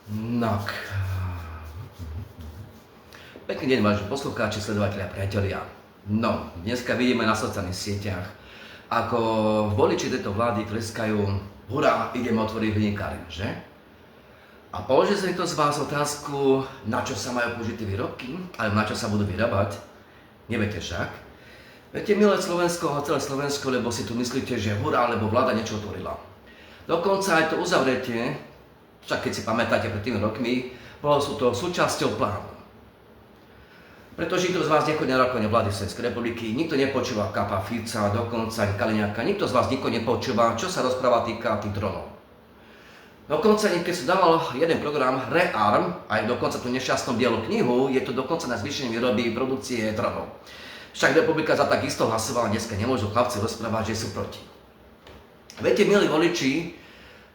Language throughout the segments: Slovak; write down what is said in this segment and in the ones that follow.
No, pekný deň, vážení poslucháči, sledovatelia, priatelia. No, dneska vidíme na sociálnych sieťach, ako voliči tejto vlády tleskajú, hurá, ideme otvoriť hliníkáreň, že? A položí si niekto z vás otázku, na čo sa majú použiť tie výrobky, alebo na čo sa budú vyrábať? Neviete však? Viete, milé Slovensko a celé Slovensko, lebo si tu myslíte, že hurá, lebo vláda niečo otvorila. Dokonca aj to uzavretie, však keď si pamätáte pred tými rokmi, bolo sú to súčasťou plánu. Pretože nikto z vás nechodí na rokovanie vlády Slovenskej republiky, nikto nepočúva Kapa, Fica, dokonca ani Kaliňáka, nikto z vás nikoho nepočúva, čo sa rozpráva týka tých dronov. Dokonca, keď sa dával jeden program ReArm, aj dokonca tú nešťastnú bielu knihu, je to dokonca na zvýšenie výroby produkcie dronov. Však republika za takisto hlasovala, dneska nemôžu chlapci rozprávať, že sú proti. Viete, milí voliči,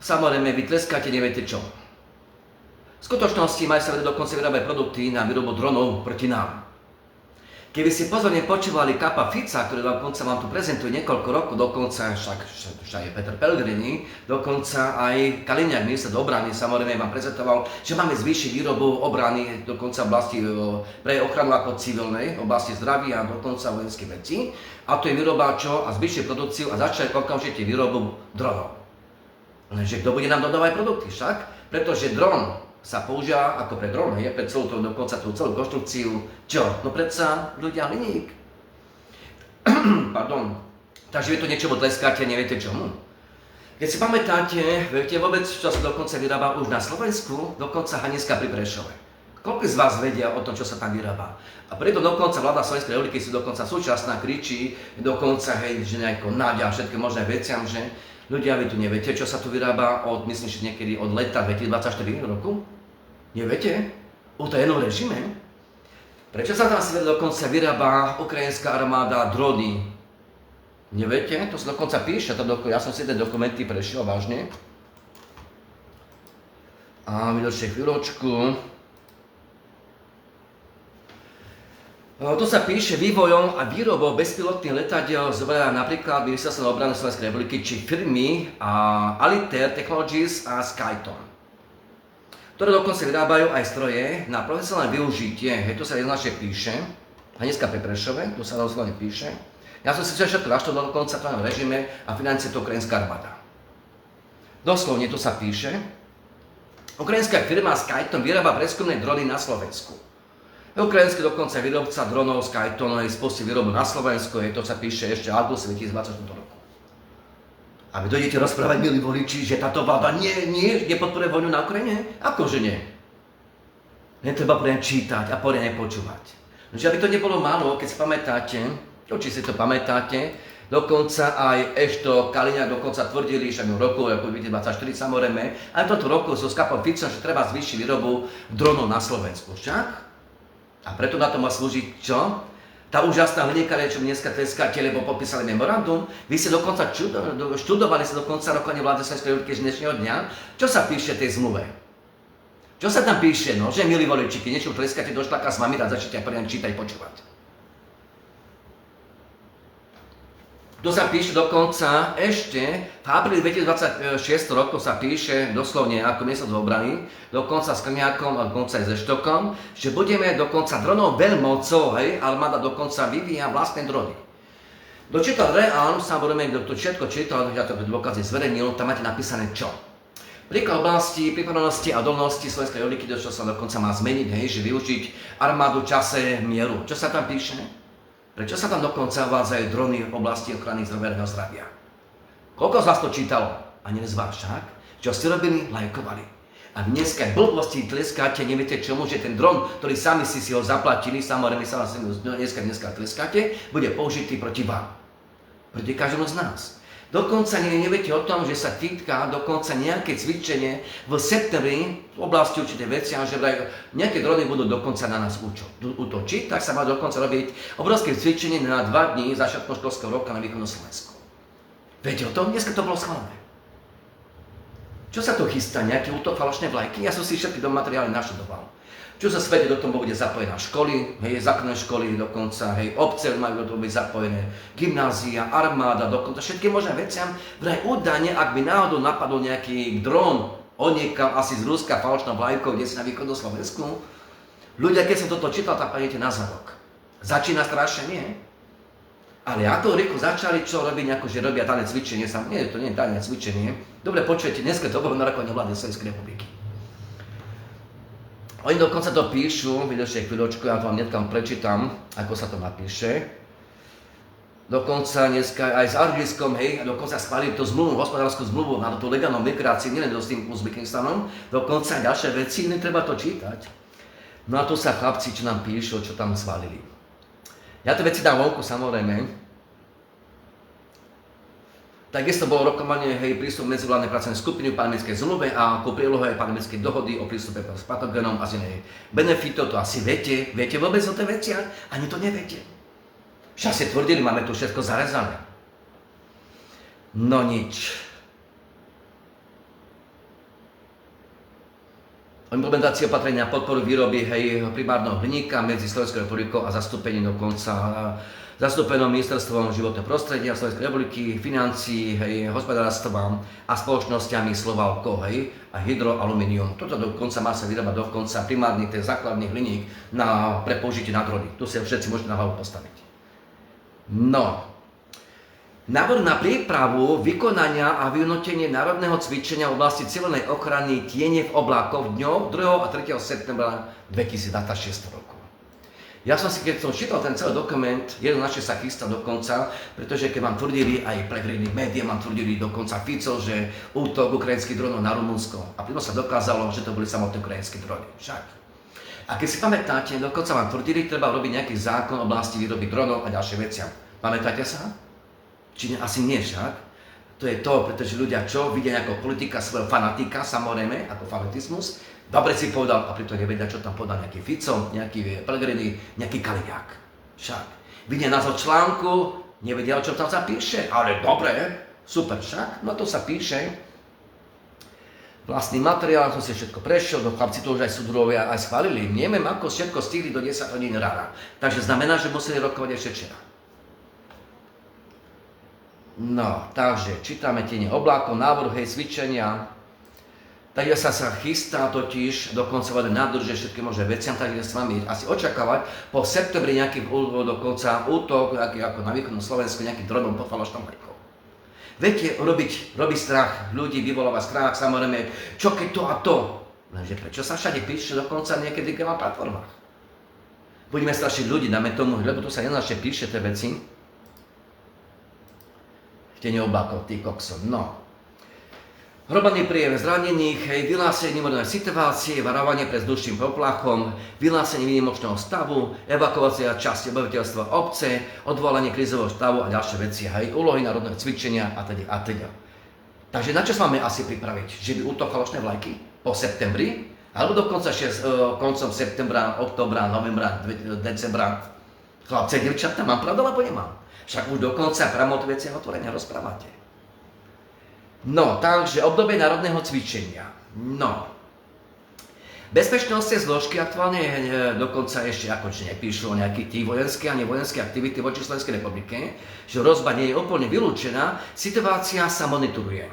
samozrejme, vy tleskáte, neviete čo. V skutočnosti majú sa dokonca vyrábať produkty na výrobu dronov proti nám. Keby ste pozorne počúvali Kapa Fica, ktorý dokonca vám tu prezentuje niekoľko rokov, dokonca však je Peter Pellegrini, dokonca aj Kaliňák, minister obrany, samozrejme vám prezentoval, že máme zvýšiť výrobu obrany dokonca v oblasti pre ochranu ako civilnej, oblasti zdravia a dokonca vojenských vecí. A to je výroba čo? A zvýšiť produkciu a začať okamžite výrobu dronov. Lenže kto bude nám dodávať produkty však? Pretože dron sa používa ako pre dron, je pre celú dokonca tú celú konštrukciu. Čo? No predsa ľudia hliník. Pardon. Takže vy to niečomu tleskáte, neviete čomu. Keď si pamätáte, viete vôbec, čo sa dokonca vyrába už na Slovensku, dokonca Haniska pri Prešove. Koľko z vás vedia o tom, čo sa tam vyrába? A preto dokonca vláda Slovenskej republiky si dokonca súčasná kričí, dokonca hej, že nejako náďa všetky možné veciam, že ľudia, vy tu neviete, čo sa tu vyrába od, myslím, že niekedy od leta 2024 roku? Neviete? O tajnom režime? Prečo sa tam dokonca vyrába ukrajinská armáda drony? Neviete? To sa dokonca píše, ja som si tie dokumenty prešiel vážne. A vydržte chvíľočku. Tu sa píše vývojom a výrobou bezpilotných letadiel zoberá napríklad Ministerstvo obrany Slovenskej republiky či firmy Alitair Technologies a Skyton, ktoré dokonca vyrábajú aj stroje na profesionálne využitie. Hej, tu sa jednoznačne píše, a dneska pri Prešove, tu sa doslovne píše. Ja som si všetko naštudoval dokonca v režime a financie to ukrajinská armáda. Doslovne tu sa píše, ukrajinská firma Skyton vyrába prieskumné drony na Slovensku. Ukrajinský dokonca výrobca dronov Skyton spustí výrobu na Slovensku, to sa píše ešte v auguste 2024 roku. A vy dojdete rozprávať, milí voliči, že táto vláda nepodporuje vojnu na Ukrajine? Akože nie? Netreba poriadne čítať a poriadne počúvať. Že aby to nebolo málo, keď si pamätáte, či si to pamätáte, dokonca aj ešte Kaliňák dokonca tvrdili, že v roku 2024 samozrejme, aj v tomto roku sú s Kapom Ficom, že treba zvýšiť výrobu dronov na Slovensku. Však? A preto na to má slúžiť čo? Tá úžasná hliníkareň, čo dneska tleskáte, lebo podpísali memorandum. Vy ste dokonca študovali sa dokonca rokovanie vlády Slovenskej republiky z dnešného dňa. Čo sa píše v tej zmluve? Čo sa tam píše? No, že milí voliči, keď niečo tleskáte do štáka s vami, tak začnite aj poriadne čítať, počúvať. To sa píše dokonca ešte v apríli 2026 roku sa píše doslovne ako minister obrany, dokonca s Kaliňákom a dokonca aj so Štokom, že budeme dokonca dronov veľmocou, hej, armáda dokonca vyvíja vlastné drony. Dočítal ReArm, samozrejme, kto to všetko čítal, ja to dôkazy zverejnil, tam máte napísané čo. Príklad oblasti pripravenosti a odolnosti Slovenskej republiky, čo sa dokonca má zmeniť, hej, že využiť armádu v čase mieru. Čo sa tam píše? Prečo sa tam dokonca uvádzajú drony v oblasti ochrany verejného zdravia? Koľko z vás to čítalo? Ani z vás však? Čo ste robili? Lajkovali. A dneska blbosti tleskáte, neviete čomu, že ten dron, ktorý sami si ho zaplatili, samozrejme sa dneska tleskáte, bude použitý proti vám. Proti každému z nás. Dokonca neviete o tom, že sa týka dokonca nejaké cvičenie v septembri v oblasti určité veci, že nejaké drony budú dokonca na nás útočiť, tak sa má dokonca robiť obrovské cvičenie na 2 dní začiatkom školského roka na východnom Slovensku. Viete o tom? Dneska to bolo schválené. Čo sa tu chystá? Nejaký útok, falošné vlajky? Ja som si všetky materiály naštudoval. Čo sa svete do toho bude zapojená školy, hej, základné školy dokonca, hej, obce majú do toho byť zapojené, gymnázia, armáda, dokonca všetky možné veciam. Vraj údajne, ak by náhodou napadol nejaký dron Odniekam asi z Ruska falošnou vlajkou, kde si na východnom Slovensku. Ľudia, keď som toto čítal, tak pôjdete na zadok. Začína strašne, nie? Ale ako rýchlo začali, čo robiť, akože robia dané cvičenie, nie, to nie je dané cvičenie. Dobre počujete, dneska to bolo na rokovanie vlády Slovenskej republiky. Oni dokonca to píšu, vydržte chvíľočku, ja to vám netkam prečítam, ako sa to napíše. Dokonca dneska aj s Argliskom, hej, dokonca schválili tú zmluvu, hospodárskú zmluvu na tú legálnu migráciu, nielen s tým Uzbekistanom, dokonca aj ďalšie veci, netreba to čítať. No a tu sa chlapci, čo nám píšu, čo tam schválili. Ja tie veci dám vonku, samozrejme. Takisto bolo rokovanie, hej, prístup medzivládnej pracovnej skupiny v pandemickej zmluve a ku prílohe pandemickej dohody o prístupe s patogénom a z inej benefitov, to asi viete. Viete vôbec o tej veciach? Ani to neviete. Však si tvrdili, máme tu všetko zarezané. No nič. Implementácia opatrenia na podporu výroby, hej, primárneho hliníka medzi Slovenskou republikou a zastúpením dokonca zastúpenom ministerstvom životného prostredia Slovenskej republiky, financií, hej, hospodárstva a spoločnosťami Slovalko, hej, a Hydroaluminium. Toto dokonca má sa vyrábať dokonca primárny, ten základný hliník pre použitie na drony. Tu si všetci môžete na hlavu postaviť. No, návrh na prípravu, vykonania a vyhodnotenie národného cvičenia v oblasti civilnej ochrany tiene v oblákoch dňov 2. a 3. septembra 2026 roku. Ja som si, keď som čítal ten celý dokument, jednoznačne sa chystá dokonca, pretože keď vám tvrdili aj Pellegrini médiá, vám tvrdili dokonca Fico, že útok ukrajinských dronov na Rumunsko. A potom sa dokázalo, že to boli samotné ukrajinské drony. Však. A keď si pamätáte, dokonca vám tvrdili, treba robiť nejaký zákon o oblasti výroby dronov a ďalšie veci. Pamätáte sa? Či asi nie však? To je to, pretože ľudia čo? Vidia ako politika svojho fanatika, samozrejme, ako fanatizmus. Dobre si povedal, a pritom nevedia, čo tam podal nejaký Fico, nejaký Pellegrini, nejaký Kaliňák. Však. Vidia názov článku, nevedia, čo tam sa píše, ale dobre, super však, no to sa píše. Vlastný materiál, som si všetko prešiel, do chlapci to už aj súdruhovia aj schválili. Neviem, ako všetko stihli do 10 hodín rána. Takže znamená, že museli rokovať ešte včera. No, takže čítame tiene oblákov, návrh, hej, cvičenia. Takže sa chystá totiž dokonca voľa nádrže všetky možné veciam, takže sa máme asi očakávať po septembri nejaký dokonca útok, ako na východnom Slovensku, nejaký dronom pod falošnou vlajkou. Viete, robiť strach, ľudí vyvoláva strach, samozrejme, čo keď to a to. Lenže prečo sa všade píše dokonca niekedy na platformách? Budeme strašiť ľudí, dáme tomu, lebo tu sa jednoznačne píše tie veci. Tiene oblákov, tých koksom, no. Hromadný príjem zranených, vyhlásenie mimoriadnej situácie, varovanie pred vzdušným poplachom, vyhlásenie výnimočného stavu, evakuácia časti obyvateľstva obce, odvolanie krízového stavu a ďalšie veci, hej, úlohy národného cvičenia a teda a teda. Takže na čo sa máme asi pripraviť? Že by útok falošné vlajky po septembri? Alebo dokonca koncom septembra, októbra, novembra, decembra? Chlapce, dievčatá, mám pravdu alebo nemám? Však už dokonca priamo o veci otvorene rozprávate. No, takže obdobie národného cvičenia. No. Bezpečnostné zložky aktuálne dokonca ešte akože nepíšu o nejakých tých vojenských a nevojenských aktivity voči Slovenskej republike, že hrozba nie je úplne vylúčená, situácia sa monitoruje.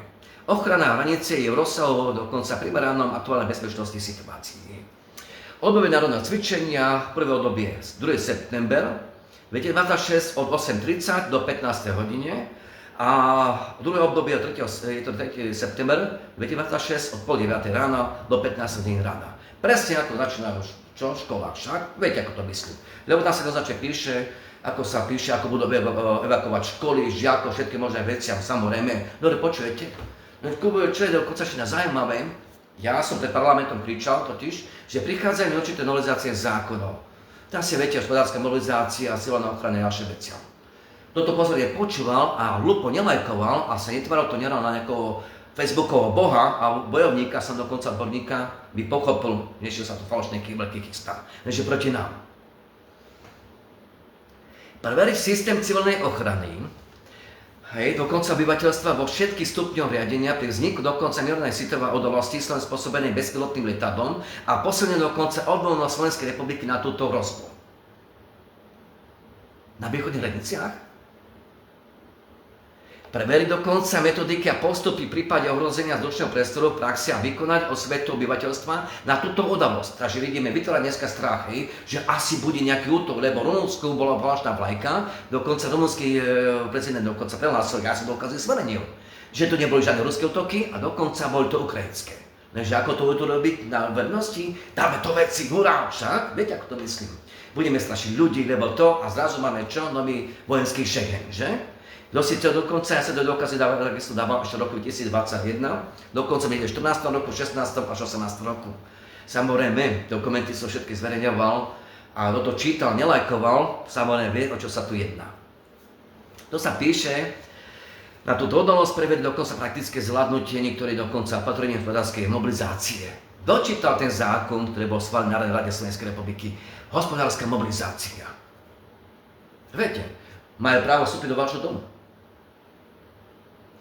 Ochrana hranice je v rozsahu dokonca primeranom aktuálnej bezpečnostnej situácii. Obdobie národného cvičenia, prvé obdobie 2. september 2026 od 8:30 do 15. hodine, a druhé obdobie je to 3. september 2026 od pol 9 rána do 15 hodín rána. Presne ako začína už škola však, viete ako to myslím. Lebo tam sa jednoznačne píše, ako budú evakovať školy, žiakov, všetky možné veci, a samozrejme. Dobre, počujete? Čo je dokonca ešte zaujímavé, ja som pred parlamentom kričal totiž, že prichádzajú určité novelizácie zákonov. Tam si viete, hospodárska mobilizácia, sila na ochrane a ďalšie veci. Toto pozorne počúval a hlupo nelajkoval a sa netváril to neral na nejakého Facebookového boha a bojovníka, som dokonca odborníka, by pochopil, že sa tu falošné kýbelky chystá. Takže proti nám. Prvý systém civilnej ochrany, hej, dokonca obyvateľstva vo všetkých stupňoch riadenia pri vzniku dokonca miernej citovej odolnosti spôsobenej bezpilotným lietadlom a posilnené dokonca odbornosť Slovenskej republiky na túto hrozbu. Na východných hraniciach Preveriť dokonca metodiky a postupy v prípade ohrozenia vzdušného priestoru v praxi a vykonať osvetu obyvateľstva na túto udalosť. Takže vidíme, vytvára dneska strach, že asi bude nejaký útok, lebo v Rumunsku bola falošná vlajka, dokonca rumunský prezident dokonca prehlásil, ja som dokazil zverejnil, že to neboli žiadne ruské útoky a dokonca boli to ukrajinské. Takže ako to budú robiť na vernosti? Dáme to veci, hurá, však, viete, ako to myslím. Budeme strašiť ľudí, lebo to a zrazu máme čo? Nový vojenský Schengen, že? Dosiaľ dokonca, ja sa to dokazy takisto dával ešte v roku 2021, dokonca v 14. roku, 16. až 18. roku. Samozrejme, dokumenty som všetky zverejňoval a kto to čítal, nelajkoval, samozrejme vie, o čo sa tu jedná. To sa píše, na túto odolnosť preveriť dokonca praktické zvládnutie niektorých dokonca opatrení hospodárskej mobilizácie. Dočítal ten zákon, ktorý bol schválený na Rade Slovenskej republiky, hospodárska mobilizácia. Viete, majú právo vstúpiť do vášho domu.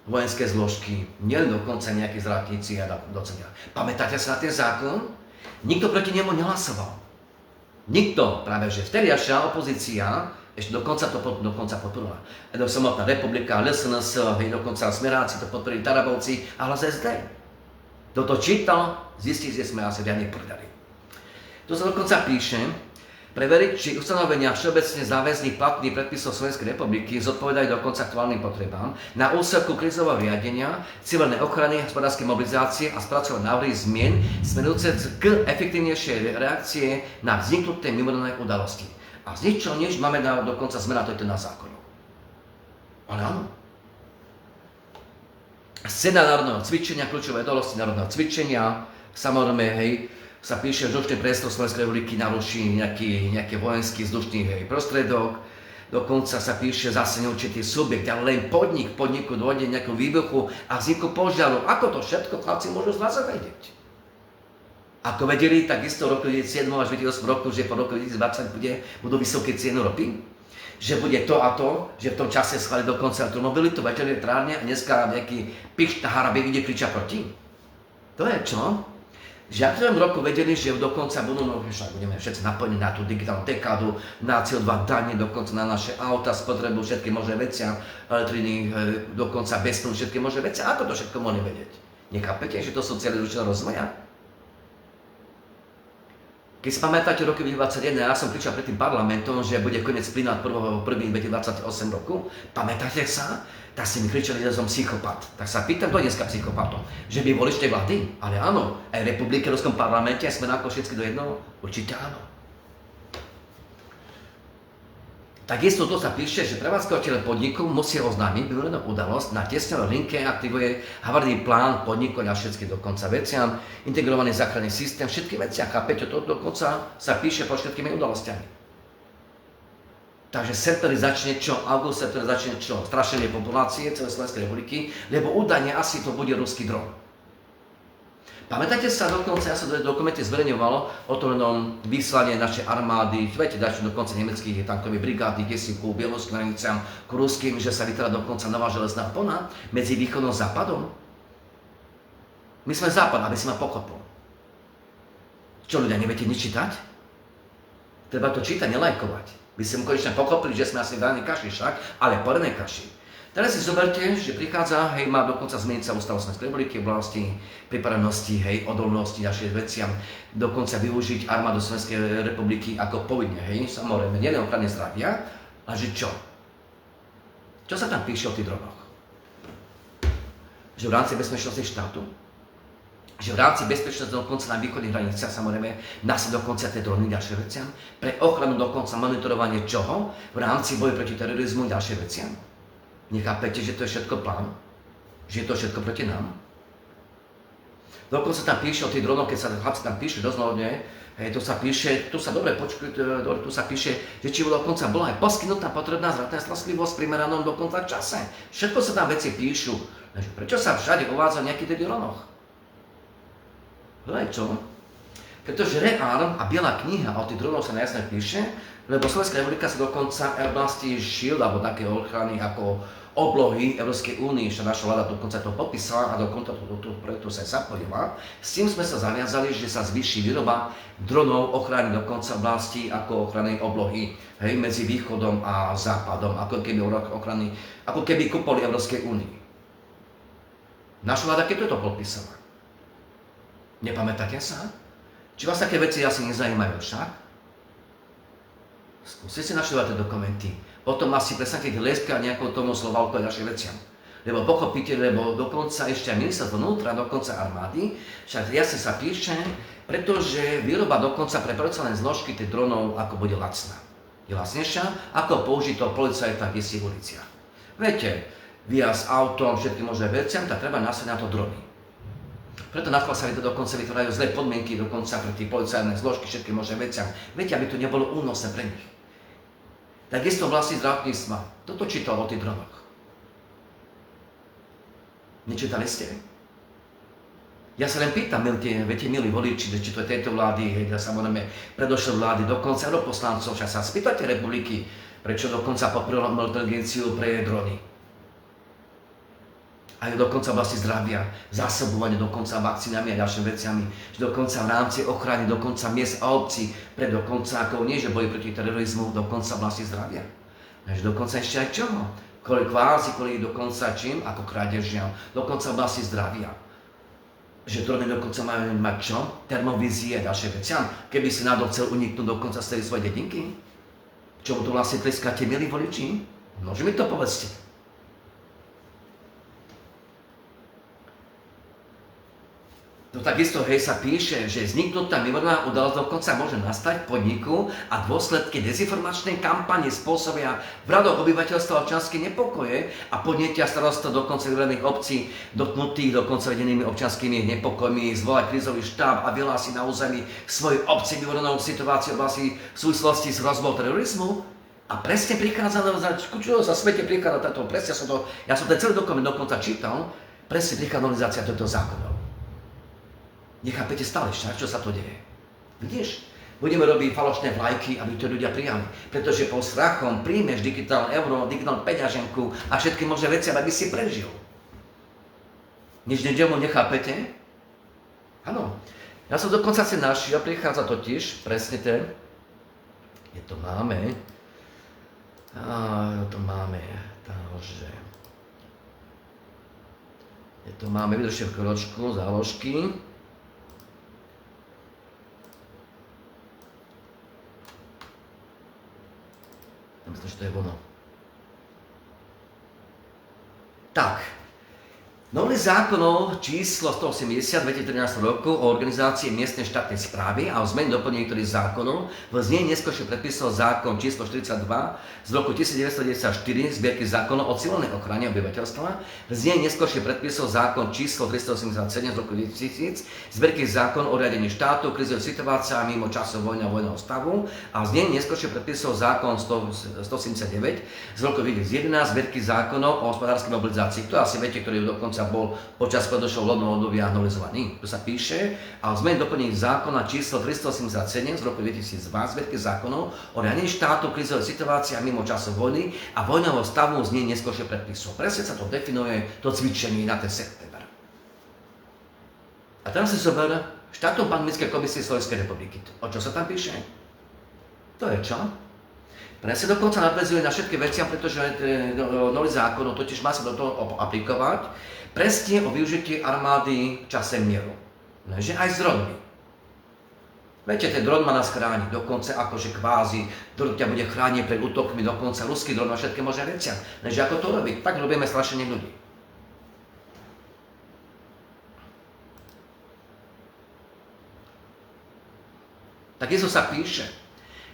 Vojenské zložky, nielen dokonca nejaké zdravotníci a docenia. Pamätáte sa na ten zákon? Nikto proti nemu nehlasoval. Nikto, práve že vtediašia opozícia, ešte dokonca to podporila. Samotná republika, LSNS, dokonca Smeráci to podporili, Tarabovci a hlas SD. Kto to čítal, zistí, že sme asi riadne prdali. Tu sa dokonca píše, preveriť, či ustanovenia všeobecne záväzných platných predpisov Slovenskej republiky zodpovedajú dokonca aktuálnym potrebám na úseku krízového riadenia, civilnej ochrany, hospodárskej mobilizácie a spracovať návrhy zmien smerujúce k efektívnejšej reakcie na vzniknuté mimoriadne udalosti. A z ničoho nič máme dokonca zmena to na zákonu. Ale áno. Scéna národného cvičenia, kľúčové udalosti národného cvičenia, samozrejme, hej, sa píše, že vzdušný priestor Slovenskej republiky naruší nejaký vojenský vzdušný prostredok. Dokonca sa píše zase neurčitý subjekt, ale len podniku dôjde nejakú výbuchu a vzniku požiaru. Ako to všetko chlapci môžu z vás vedieť? Ako vedeli, takisto v roku 2007 až 2008 roku, že po roku 2020 budú vysoké ceny ropy? Že bude to a to, že v tom čase schváli dokonca elektromobilitu, veterné elektrárne a dneska nejaký pišta harabie ide kriča proti? To je čo? Že ak v tom roku vedeli, že dokonca budeme všetci napojení na tú digitálnu dekádu, na CO2 dane, dokonca na naše auta, spotrebu, všetky možné veciam, elektriny, dokonca bezpľu, všetky možné veci. Ako to všetko mohli vedieť? Nechápete, že to sú cieľe zručného rozvoja? Keď si pamätáte roky 2021, ja som kričal pred tým parlamentom, že bude koniec plynu od 1.1.2028 roku. Pamätáte sa? Tak si mi kričali, že som psychopat. Tak sa pýtam, kto je dneska psychopatom? Že by boli ešte vlády? Ale áno, aj v republike, v Ruskom parlamente, aj sme všetci do jednoho? Určite áno. Takisto to sa píše, že prevádzkovateľ podniku musia oznámiť mimoriadnu udalosť, na tesnej linke aktivuje havarijný plán podniku a všetky dokonca veciam, integrovaný záchranný systém, všetky veci. A chápete, to dokonca sa píše po všetkými udalostiami. Takže september začne čo? August, september začne čo? Strašenie populácie celej Slovenskej republiky, lebo údajne asi to bude ruský dron. Pamätáte sa dokonca, ja sa do dokumente zverejňovalo o tom vyslanie našej armády, viete, dačo dokonca nemeckých tankových brigády, kde si ku bieloruským hraniciam, ku ruským, že sa vytvára dokonca nová železná opona medzi východom a západom? My sme západ, aby si ma pochopil. Čo ľudia, neviete nič čítať? Treba to čítať, nelajkovať. By ste mu konečne pochopili, že sme asi v danej kaši však, ale porenej kaši. Teraz si zoberte, že prichádza, hej, má dokonca zmeniť sa ústav Slovenskej republiky v oblasti pripravenosti, hej, odolnosti ďalších veciam, dokonca využiť armádu Slovenskej republiky ako povinne, hej, samozrejme, nielen ochrany zdravia, ale že čo? Čo sa tam píše o tých dronoch? Že v rámci bezpečnosti štátu? Že v rámci bezpečnosti dokonca na východných hraniciach, samozrejme, dá sa dokonca tie drony ďalšie veciam, pre ochranu dokonca monitorovanie čoho? V rámci boja proti terorizmu ďalšie veciam. Nechápete, že to je všetko plán? Že je to všetko proti nám? Dokonca tam píše o tých dronoch, keď sa chlapci tam píše doslovne, hej, tu sa píše, tu sa dobre počkujte, tu sa píše, že či dokonca bola aj poskytnutá potrebná zdravotná starostlivosť v primeranom dokonca čase. Všetko sa tam veci píšu. Prečo sa všade uvádza nejaký tých dronoch? Čo? Pretože Rearm a Biela kniha o tých dronoch sa najjasne píše, lebo Slovenská republika sa dokonca v oblasti SHIELD, alebo také ochrany ako oblohy Európskej únie, že naša vláda dokonca to podpísala a dokonca do projektu sa zapojila. S tým sme sa zaviazali, že sa zvýši výroba dronov ochrany dokonca oblasti ako ochrany oblohy, hej, medzi východom a západom, ako keby kupoli Európskej únie. Naša vláda keď toto podpísala? Nepamätáte sa? Či vás také veci asi nezajímajú však? Skúste si našľovať tie dokumenty. Potom asi prestanete leskať nejakou tomu Slovalku a ďalším veciam. Lebo pochopíte, lebo dokonca ešte aj ministerstvo vnútra, dokonca armády, však jasne sa píše, pretože výroba dokonca pre profesionálne zložky tých dronov ako bude lacná. Je lacnejšia, ako použiť toho policajta v istých uliciach. Viete, výjazd autom, všetkým možné veciam, tak treba nasať na to drony. Preto napríklad sa dokonca vytvárajú zlé podmienky dokonca pre tie policajné zložky, všetkým možné veciam. Viete, aby to nebolo únosné pre nich. Takisto vlastní zdravotníctva. Toto čítal o tých dronoch. Nečítali ste? Ja sa len pýtam, viete, milí voliči, či to je tejto vlády, samozrejme predošlé vlády, dokonca europoslancov, však sa spýtate republiky, prečo dokonca podporila inteligenciu pre drony. Aj dokonca v oblasti zdravia, zásobovanie dokonca vakcínami a ďalšími veciami, že dokonca v rámci ochrany dokonca miest a obcí, pre dokonca ako nie, že boji proti terorizmu, dokonca v oblasti zdravia. Takže dokonca ešte aj čoho? Kvôli dokonca čím? Ako krádežiam, dokonca v oblasti zdravia. Že drony dokonca majú mať čo? Termovízie a ďalšie veciam. Keby si nádol chcel uniknúť dokonca z tej svojej dedinky? Čomu tu vlastne tleskáte, milí voliči? Nože mi to povedzte. No takisto, hej, sa píše, že vzniknutá mimoriadna udalosť dokonca môže nastať v podniku a dôsledky dezinformačnej kampane spôsobia v radoch obyvateľstva občianske nepokoje a podnietia starostov dokonca vybraných obcí dotknutých dokonca vedenými občianskými nepokojmi, zvolať krízový štáb a vyhlásiť na území svojej obci mimoriadnu situáciu v súvislosti s hrozbou terorizmu. A presne prichádza, čo sa svete prichádza táto, ja som ten celý dokument dokonca čítal, presne prichádza novelizácia tohto zákona. Nechápete stále však, čo sa to deje. Vidíš? Budeme robiť falošné vlajky, aby to ľudia prijali. Pretože pod strachom príjmeš digitálne euro, digitálnu peňaženku a všetky možné veci, aby si prežil. Nič nedelu nechápete? Áno. Ja som dokonca si našiel, prichádza totiž, presne ten, to máme, vydržte v kročku, záložky. Myslím, že to je ono. Tak. Nový zákon číslo 180 2013 roku o organizácii miestnej štátnej správy a o zmene doplnení niektorých zákonov v znení neskôršie predpisov zákon číslo 42 z roku 1994 zbierky zákonov o civilnej ochrane obyvateľstva, v znení neskôršie predpisov zákon číslo 387 z roku 2000 zbierky zákon o riadení štátu, krízovej situácie mimo časov vojny a vojnového stavu a v znení neskôršie predpisov zákon 179 z roku 2011 zbierky zákonov o hospodárskej mobilizácii. To asi viete, ktorý dokonca bol počas predošlého volebného obdobia novelizovaný. Tu sa píše, a o zmene doplnení zákona číslo 387 z roku 2002 zbierky zákonov o riadení štátu, krízovej situácie mimo časov vojny a vojnového stavu znení neskôršie predpisov. Presne sa to definuje, to cvičenie na ten september. A teraz si zober štátnu pandemickej komisie Slovenskej republiky. O čo sa tam píše? To je čo? Presne dokonca nadväzuje na všetky veci, pretože nový zákon totiž má sa do toho aplikovať presne o využití armády v čase mieru. Že aj s dronmi. Viete, ten dron má nás chrániť, dokonca akože kvázi, dron ťa bude chrániť pred útokmi, dokonca ruský dron a všetky možné veci. Že ako to robiť? Tak robíme strašenie ľudí. Takisto sa píše,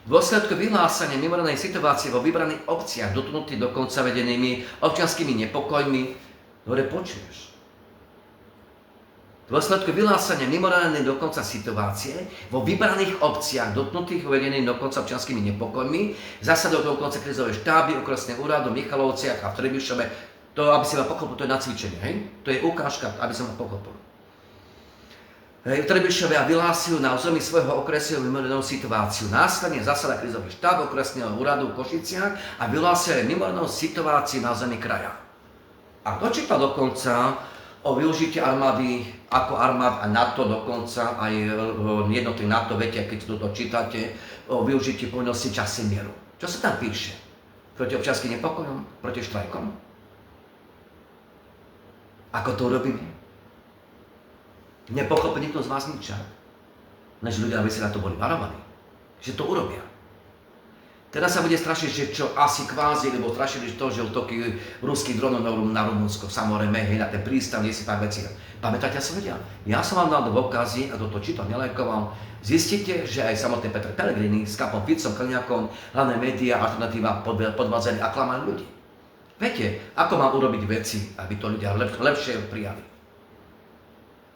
v dôsledku vyhlásenia mimoriadnej situácie vo vybraných obciach dotknutých dokonca vedenými občianskými nepokojmi, ktoré počuješ. V dôsledku vyhlásenia mimoriadnej dokonca situácie vo vybraných obciach dotknutých vedenými dokonca občianskými nepokojmi, zasadol dokonca krízové štáby, okresné úradu v Michalovciach a v Trebišove. To, aby si ma pochopil, to je na cvičenie, hej? To je ukážka, aby som ma pochopil. V Trebišove a vyhlásil na území svojho okresu mimoriadnu situáciu. Následne zasada krízový štáb okresného úradu v Košiciach a vyhlásil mimoriadnu situáciu na území kraja. A dočítal dokonca o využití armády ako armád a NATO, dokonca aj jednotných NATO, viete, keď to čítate, o využití povinnosti času mieru. Čo sa tam píše? Proti občianskym nepokojom? Proti štrajkom? Ako to urobíme? Nepochopí nikto z vás nič. Než ľudia, aby sa na to boli varovaní. Že to urobia. Teraz sa bude strašiť, že čo asi kvázi, lebo strašili to, že útoky ruských dronov na Rumunsko, samozrejme, hej, na ten prístav, nie si pár veci. Pamätáte, ja som vedel? Ja som vám dal dôkazy, a toto čítal, nelajkoval. Zistíte, že aj samotný Peter Pellegrini s Kapom Ficom, Kaliňákom, hlavné médiá, alternatíva podvádzali a klamali ľudí. Viete, ako mám urobiť veci, aby to ľudia lepšie prijali?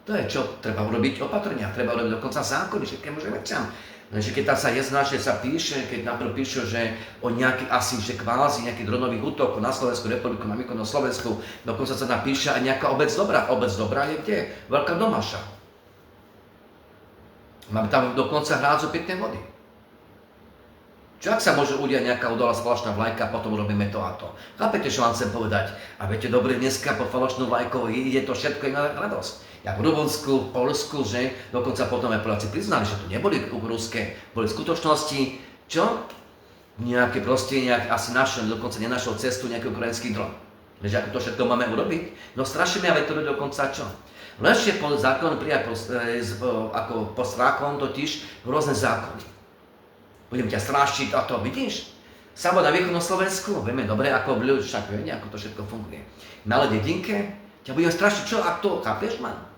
To je čo? Treba urobiť opatrenia, treba urobiť dokonca zákony, všetké možné veciam. Lenže keď tam sa že sa píše, keď napríklad píšu, že o nejaký asi, že kvázi nejaký dronových útok na Slovensku republiku, na východnom Slovensku, dokonca sa tam píše aj nejaká obec dobrá. Obec dobrá je kde? Veľká Domaša. Máme tam dokonca hrádzu pitnej vody. Čo ak sa môže udiať nejaká udalá falošná vlajka a potom urobíme to a to? Chápete, čo vám chcem povedať? A viete, dobre, dneska po falošnú vlajkou ide to všetko iná radosť. Jak v Rumunsku, v Polsku, že dokonca potom aj Poláci priznali, že to neboli ruské, boli v skutočnosti, čo? Nejaké proste, asi našiel, dokonca nenašiel cestu nejaký ukrajinský dron. Vieš, ako to všetko máme urobiť? No strašíme, ale to dokonca čo? Lepšie pod zákon prijať ako pod strákom totiž rôzne zákony. Budem ťa strašiť a to, vidíš? Samo na východnom Slovensku, vieme dobre, ako ľudia však vedia, ako to všetko funguje. Na malej dedinke ťa budem strašiť, čo? Ak to, chápeš ma?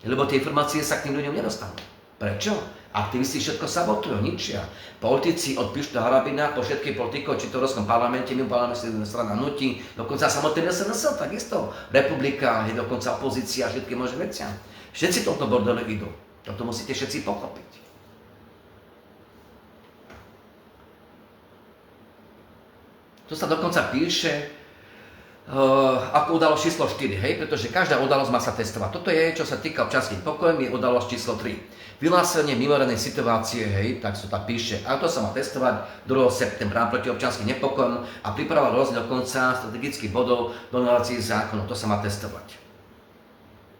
Lebo tie informácie sa k tým ľuďom nedostanú. Prečo? Aktivisti všetko sabotujú, ničia. Politici od Pišta Harabina po všetkých politikov, či to v Európskom parlamente, mimo parlamente strana nutí, dokonca samotný SNS, takisto. Republika, je dokonca opozícia, všetky možné veci. Všetci toto bordelu idú. Toto musíte všetci pochopiť. Tu sa dokonca píše, ako udalosť číslo 4, hej, pretože každá udalosť má sa testovať. Toto je, čo sa týka občianskych pokojov, je udalosť číslo 3. Vyhlásenie mimoriadnej situácie, hej, tak sa tam píše, a to sa má testovať 2. septembra proti občianskym nepokojom a pripravovať rôzne dokonca strategických bodov do novacích zákonov, to sa má testovať.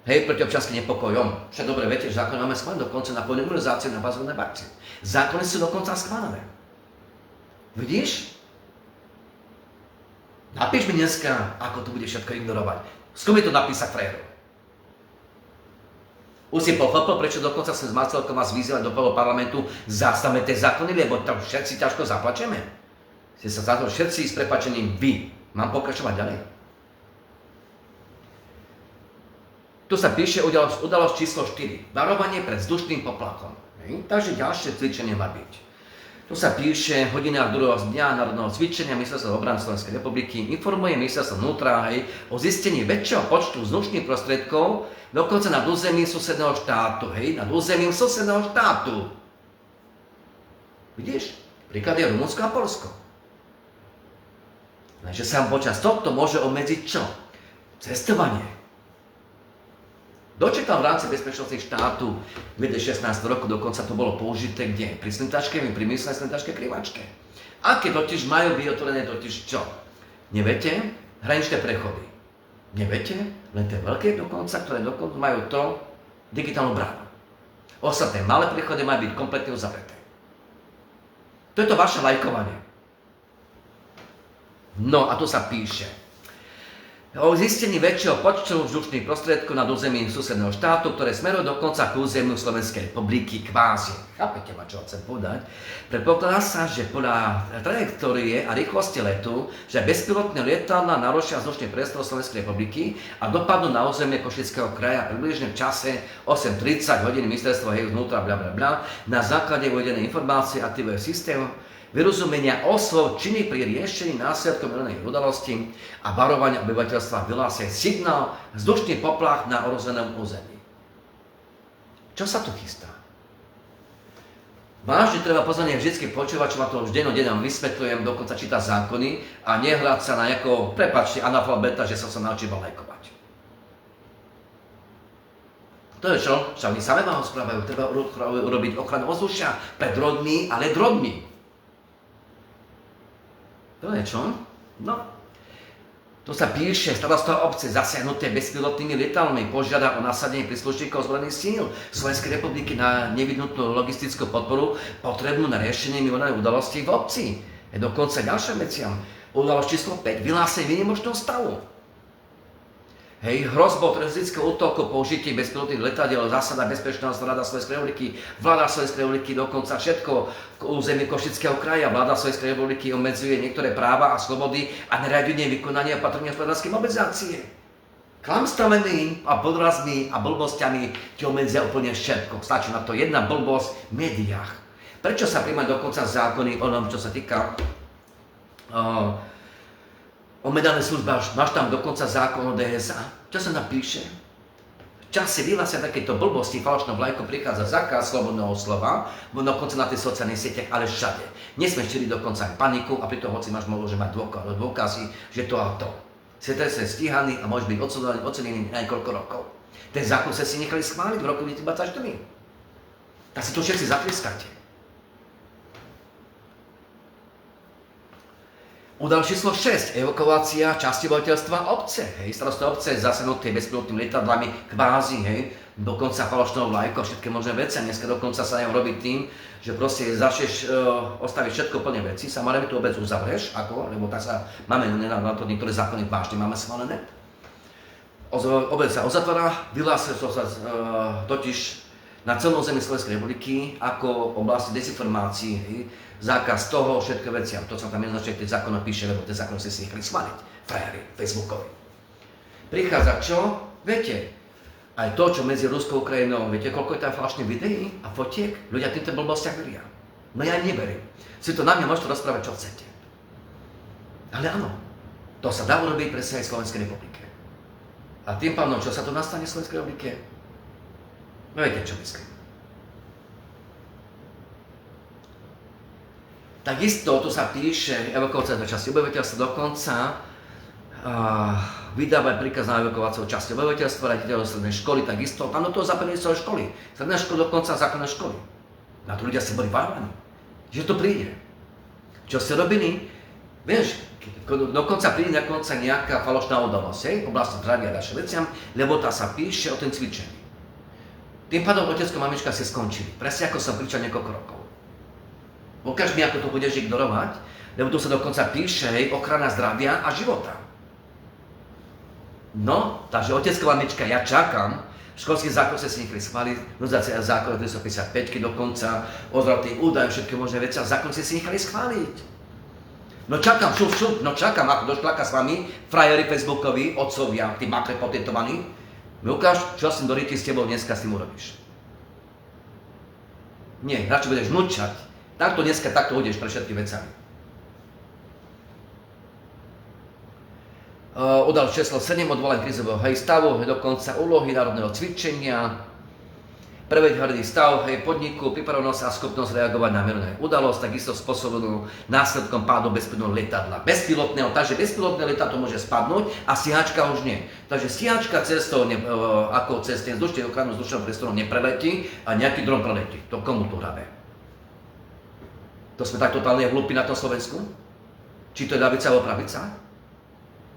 Hej, proti občianskym nepokojom. Však dobre viete, že zákony máme schválené dokonca na povinnú imunizáciu na bazovné vakcíny. Zákony sú dokonca schválené. Vidíš? Napíš mi dneska, ako to bude všetko ignorovať. Skúsi to napísať frajerov. Už si pochopil, prečo dokonca som s Marcelkom vás vyzývať do parlamentu, zastavme tie zákony, lebo tam všetci ťažko zaplačeme. Ste sa za to všetci s prepáčením vy. Mám pokračovať ďalej? Tu sa píše udalosť číslo 4. Varovanie pred vzdušným poplachom. Takže ďalšie cvičenie má byť. Tu sa píše, hodinách druhého dňa národného cvičenia Ministerstva obrany Slovenskej republiky informuje Ministerstvo vnútra o zistení väčšieho počtu vzdušných prostriedkov, dokonca nad územím susedného štátu. Hej, nad územím susedného štátu. Vidíš? Príklad je Rumunsko a Polsko. Takže sa počas tohto môže obmedziť čo? Cestovanie. Dočítal v rámci bezpečnosti štátu v 16. roku, dokonca to bolo použité kde? Pri slintačke, pri mysle slintačke krivačke. Aké totiž majú byť otvorené totiž čo? Neviete? Hraničné prechody. Neviete? Len tie veľké dokonca, ktoré dokonca majú to digitálnu bránu. Ostatné malé prechody majú byť kompletne uzavreté. To je to vaše lajkovanie. No a tu sa píše o zistení väčšieho počtu vzdušných prostriedkov nad územím susedného štátu, ktoré smerujú dokonca k územiu Slovenskej republiky kvázi. Chápete ma, čo chcem povedať? Predpokladá sa, že podľa trajektórie a rýchlosti letu, že bezpilotné lietadlá narušia vzdušný priestor Slovenskej republiky a dopadnú na územie Košického kraja približne v čase 8:30 hodín ministerstvo vnútra blablabla. Na základe uvedenej informácie aktivuje systém vyrozumenia osôb činných pri riešení následkov miernej udalosti a varovania obyvateľstva vyhlásia signál vzdušný poplach na ohrozenom území. Čo sa tu chystá? Vážne treba pozorne vždy počúvať, čo ma to už dennodennom vysvetľujem, dokonca čítať zákony a nehrať sa na nejakého, prepáčte, analfabeta, že som sa naučil lajkovať. To je čo? Však oni same ma ho správajú, treba urobiť ochranu ovzdušia pred drodmi, ale drodmi. To je čo? No. To sa píše, starosta obce zasiahnuté bezpilotnými lietadlami požiada o nasadenie príslušníkov ozbrojených síl Slovenskej republiky na nevyhnutnú logistickú podporu potrebnú na riešenie mimoriadnej udalosti v obci. Je dokonca ďalšia veciam. Udalosť číslo 5. Vyhlásenie výnimočného stavu. Hej, hrozbou teroristického útoku, použitie bezpilotných letadiel, zásada bezpečnosť, vláda Slovenskej republiky, vláda Slovenskej republiky, dokonca všetko v území Košického kraja, vláda Slovenskej republiky obmedzuje niektoré práva a slobody a neriadenie vykonania opatrenia hospodárskej mobilizácie. Klamstvami a podrazmi a blbosťami ti obmedzia úplne všetko. Stačí na to jedna blbosť v médiách. Prečo sa príjmajú dokonca zákony o tom, čo sa týka o mediálnej službe, máš tam dokonca zákon o DSA. Čo sa napíše? V čase vyhlásia takéto blbosti, falošnou vlajkou prichádza zákaz slobodného slova, dokonca na tých sociálnych sieťach, ale všade. Nesmieš šíriť dokonca aj paniku a pritom hoci máš môže mať dôkazy, že to a to. Si trestne stíhaný a môžeš byť odsudený na niekoľko rokov. Ten zákon sa si nechali schváliť v roku 2024. Tak si to všetci zatlieskate. Udalosť číslo 6. Evakuácia časti obyvateľstva obce. Hej, starosta obce zasenuté bezpilotnými lietadlami kvázi, hej, dokonca falošnou vlajkou, všetky možné veci. A dneska dokonca sa dajú robiť tým, že proste začneš ostaviť všetko plne veci. Samozrejme tú obec uzavreš, ako, lebo tak sa máme na to niektoré zákony vážne máme schválené. Obec sa uzatvára, vyhlásil sa totiž na celom území Slovenskej republiky ako oblasti dezinformácií, hej, zákaz toho, všetko veciam. To sa tam jednoznačne tie zákony píše, lebo tie zákony si nechali schváliť. Frajeri, Facebookovi. Prichádza čo? Viete, aj to, čo medzi Ruskou Ukrajinou, viete, koľko je tam falašných videí a fotiek? Ľudia týmto blbostiach veria. No ja im neverím. Si to na mňa môžete rozprávať, čo chcete. Ale áno, to sa dá urobiť presne aj v Slovenskej republike. A tým pádom, čo sa tu nastane v Slovenskej republike? No viete, čo myslím. Takisto tu sa píše, evakuácia do časti obyvateľstva dokonca vydávať príkaz na evakuáciu časti obyvateľstva, raditeľov strednej školy, takisto, tam do toho zapadli svoje školy. Stredné školy, dokonca základné školy. Na to ľudia si boli varovaní, že to príde. Čo ste robili? Vieš, dokonca príde nejaká falošná udalosť, hej, v oblasti zdravia a ďalšie veciam, lebo tá sa píše o ten cvičení. Tým pádom otecko a mamička si skončili. Presne ako som pričal niekoľko rokov. Ukáž mi, ako to budeš ignorovať, lebo tu sa dokonca píše, hej, ochrana zdravia a života. No, takže otecko a mamička, ja čakám, školský zákon sa si nechali schváliť, nozácia zákon 355 dokonca, o zdravotných údajoch, všetky možné veci, a zákon si nechali schváliť. No čakám, no čakám, ako došľaka s vami, frajeri Facebookovi, otcovia, tí makre potentovaní. Mi ukáž, čo s tým doriti s tebou dneska s tým urobíš. Nie, radšej budeš mlčať. Takto dneska, takto ujdeš pre všetky vecami. Udalosť číslo 7, odvolanie krízového stavu, dokonca úlohy národného cvičenia, preveď hrdý stav podniku, pripravenosť a schopnosť reagovať na miernu udalosť, takisto spôsobenú následkom pádu bezpilotného lietadla. Bezpilotného, takže bezpilotné lietadlo môže spadnúť a stíhačka už nie. Takže stíhačka cestou, ako cez ten vzdušný ochranu vzdušného priestoru nepreletí a nejaký dron preletí. To komu to hrabe? To sme tak totálne hlúpi na tom Slovensku? Či to je ľavica alebo pravica?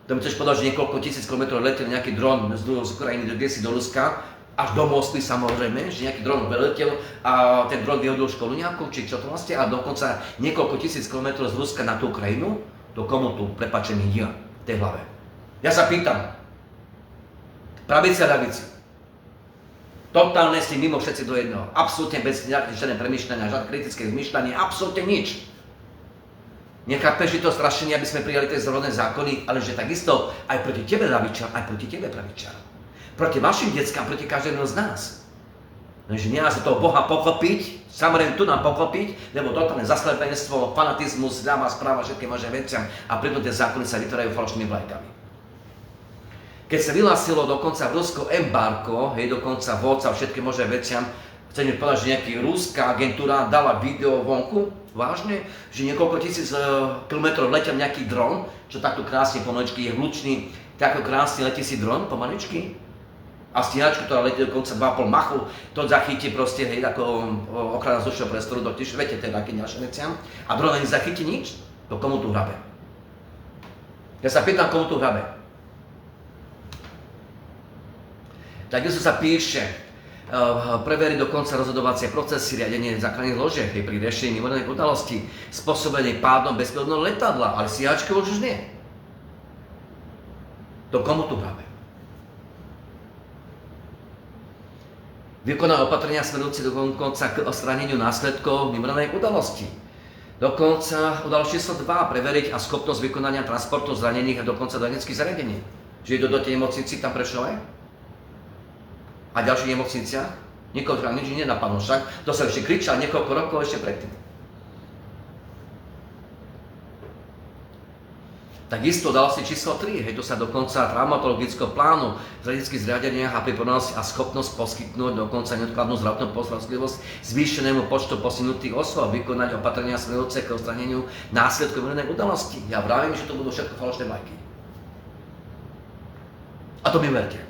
To mi chceš povedať, že niekoľko tisíc kilometrov letel nejaký dron z Ukrajiny do Ruska, až do Moskvy samozrejme, že nejaký dron veletel a ten dron vyhodil školu nejakú, či čo to vlastne, a dokonca niekoľko tisíc kilometrov z Ruska na tú Ukrajinu, to komu tu prepačený je v tej hlave? Ja sa pýtam, pravica a ľavica. Totálne ste mimo všetci do jedného. Absolútne bez žiadne premýšľania, žiadne kritické zmýšľanie, absolútne nič. Nechápeš, že to strašenie, aby sme prijali tie zdravotné zákony, ale že takisto aj proti tebe ľavičar, aj proti tebe pravičar. Proti vašim deckám, proti každému z nás. Takže nedá sa toho Boha pochopiť, samozrejme tu nám pochopiť, lebo totálne zaslepenstvo, fanatizmus, dáma správa, všetky možné veciam a preto tie zákony sa vytvárajú falošnými vlajkami. Keď sa vyhlásilo dokonca v Rusko embargo, hej, dokonca vodca, všetky možné veciam, chcem mi povedať, že nejaká ruská agentúra dala video vonku, vážne, že niekoľko tisíc kilometrov letel nejaký dron, čo takto krásne pomaličky je hlučný, takto krásne letí si dron pomaličky. A stíhačku, ktorá letí dokonca 2,5 machu, to zachytí proste, hej, ako ochrana vzdušného priestoru, dotiž, viete, teda aký ďalšie veciam. A dron ani zachytí nič, to komu tu hrabe? Ja sa pýtam, komu tu hrabe? Takisto sa píše, preveriť dokonca rozhodovacie procesy, riadenie základných zložiek pri riešení mimoriadnych udalostí, spôsobenej pádom bezpilotného letadla, ale stíhačky už nie. To komu tu práve? Vykonať opatrenia smerujúce dokonca k odstráneniu následkov mimoriadnej udalosti. Dokonca udalosť číslo 2, preveriť a schopnosť vykonania transportu zranených a dokonca zdravotníckych zariadení. Že idú do tej nemocnici tam prešlo aj? A v ďalších nemocniciach? Nikoho teda nič nenapadlo však. To sa ešte kričal niekoľko rokov ešte predtým. Takisto udalosti číslo 3, to sa dokonca traumatologického plánu v zdravotníckych zriadeniach a pripravenosť a schopnosť poskytnúť dokonca neodkladnú zdravotnú starostlivosť zvýšenému počtu postihnutých osôb, vykonať opatrenia smerujúce k odstráneniu následkov mimoriadnej udalosti. Ja vravím, že to budú všetko falošné bajky. A to mi verte.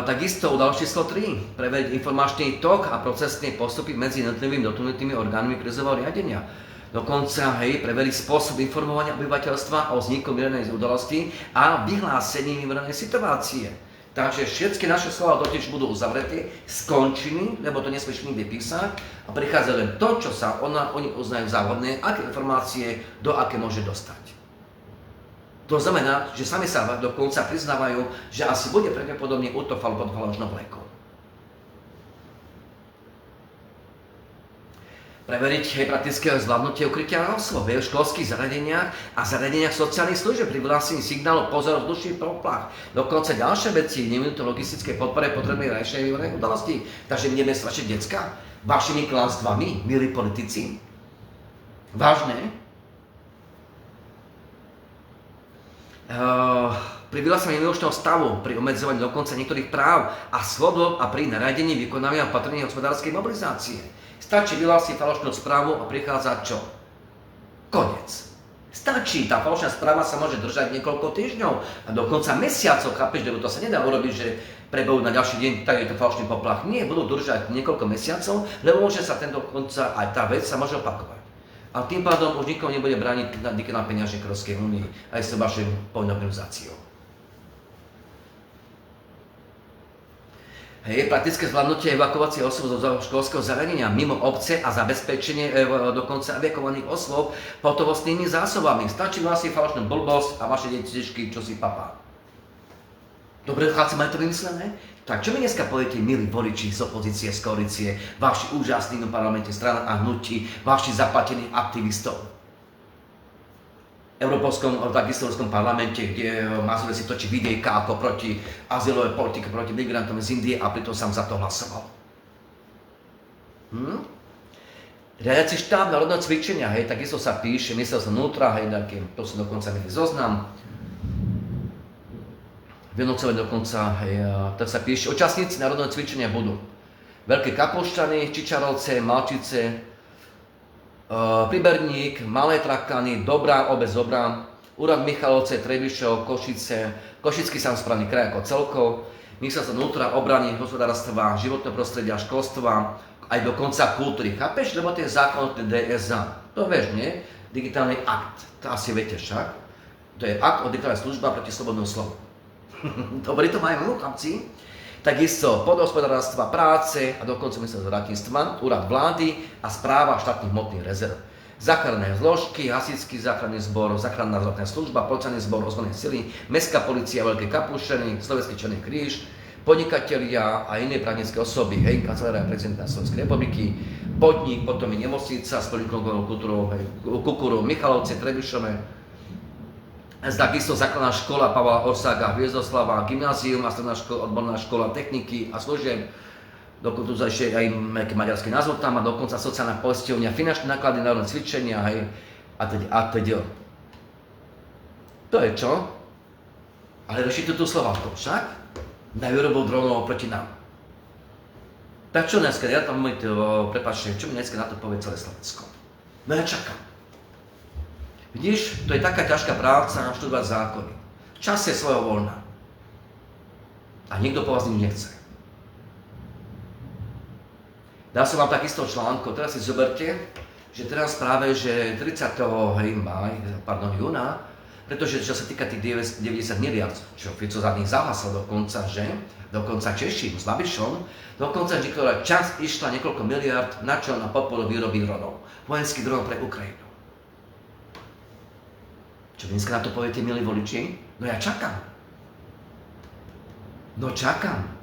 Takisto udalosť číslo 3, preveriť informačný tok a procesné postupy medzi jednotlivými dotknutými orgánmi krízového riadenia. Dokonca preveriť spôsob informovania obyvateľstva o vzniku mimoriadnej udalosti a vyhlásení mimoriadnej situácie. Takže všetky naše slova totiž budú uzavreté, skončené, lebo to nesmieš nikdy písať a prichádza len to, čo sa oni uznajú za vhodné, aké informácie do aké môže dostať. To znamená, že sami sa dokonca priznávajú, že asi bude pravdepodobne útok pod falošnou vlekou. Preveriť praktické zvládnutie ukrytia osôb v školských zariadeniach a zariadeniach sociálnych služieb pri vyhlásení signálu pozor vzdušných poplach. Dokonca ďalšie veci, neminúto logistické podpore potrebnej riešenia mimoriadnej udalosti. Takže budeme strašiť decka vašimi klanstvami, milí politici. Vážne? Pri vyhlásení mimoriadneho stavu, pri obmedzovaní dokonca niektorých práv a slobôd a pri naradení vykonávania opatrení hospodárskej mobilizácie. Stačí vyhlásiť falošnú správu a prichádza čo? Koniec. Stačí, tá falošná správa sa môže držať niekoľko týždňov a dokonca mesiacov, chápeš, lebo to sa nedá urobiť, že prebehu na ďalší deň tak je to falošný poplach. Nie, budú držať niekoľko mesiacov, lebo môže sa tento konca aj tá vec sa môže opakovať. A tým pádom už nikoho nebude brániť na peniažnej Európskej únii aj s vašou povinnou organizáciou. Praktické zvládnutie evakuácie osôb zo školského zariadenia mimo obce a zabezpečenie dokonca evakuovaných osôb pohotovostnými zásobami. Stačí vlastne falošnú blbosť a vaše detičky, čo si papá. Dobre, chlapci, majú to vymyslené? Tak čo mi dneska poviete, milí voliči z opozície, z koalície, vaši úžasní v parlamente strán a hnutí, vaši zaplatení aktivistov? V Európskom parlamente, kde Mazur si točí videjka ako proti azylovej politike, proti migrantom z Indie a pritom som za to hlasoval. Riadiaci štáb národného cvičenia, takisto sa píše, ministerstvo vnútra, to sú dokonca milý zoznam. Vynocové dokonca, tak sa píše, účastníci národného cvičenia budú Veľké Kapošťany, Čičarovce, Malčice, Priberník, Malé Trakany, Dobrá, obec Dobrá, úrad Michalovce, Trebišov, Košice, Košický samosprávny kraj ako celko, ministerstvo vnútra, obrany, hospodárstva, životného prostredia, školstva, aj dokonca kultúry. Chápeš? Lebo ten zákon DSA. To vieš, nie? Digitálny akt. To asi viete však. To je akt o digitálnej službe proti slobodnému slovu. Dobre, to majú chlapci. Takisto podhospodárstva, práce a dokonca ministerstvo zdravotníctva, úrad vlády a správa štátnych hmotných rezerv. Záchranné zložky, hasičský záchranný zbor, záchranná zdravotná služba, policajný zbor, ozbrojené sily, mestská polícia, Veľké Kapušťany, Slovenský Červený kríž, podnikatelia a iné právnické osoby, kancelária prezidenta Slovenskej republiky, podnik, potom je nemocnica s podnikovou kultúrou, Kukuru, Michalovce, Trebišove, takisto základná škola Pavla Orsága, Hviezdoslava, gymnázium a stredná odborná škola techniky a služieb, dokonca ešte aj nejaký maďarský názov tam a dokonca sociálna poisťovňa, finančné náklady, národné cvičenia a teď. To je čo? Ale rešite tu Slovákov však? Na výrobu dronov proti nám. Tak čo dneska, ja tam prepáčte, čo mi dneska na to povie celé Slovensko? No ja čakám. Vidíš, to je taká ťažká práca študovať zákony. Čas je svojho voľna. A nikto po vás nič nechce. Dal som vám takisto článko, teraz si zoberte, že teraz práve, že 30. júna Pretože čo sa týka tých 90 miliard, čo Fico za nich zahlasil dokonca, že? Dokonca Češi s Babišom, dokonca, že ktorá časť išla niekoľko miliard na čo? Na podporu výroby dronov. Vojenských dronov pre Ukrajinu. Čo dneska na to poviete, milí voliči? No ja čakám. No čakám.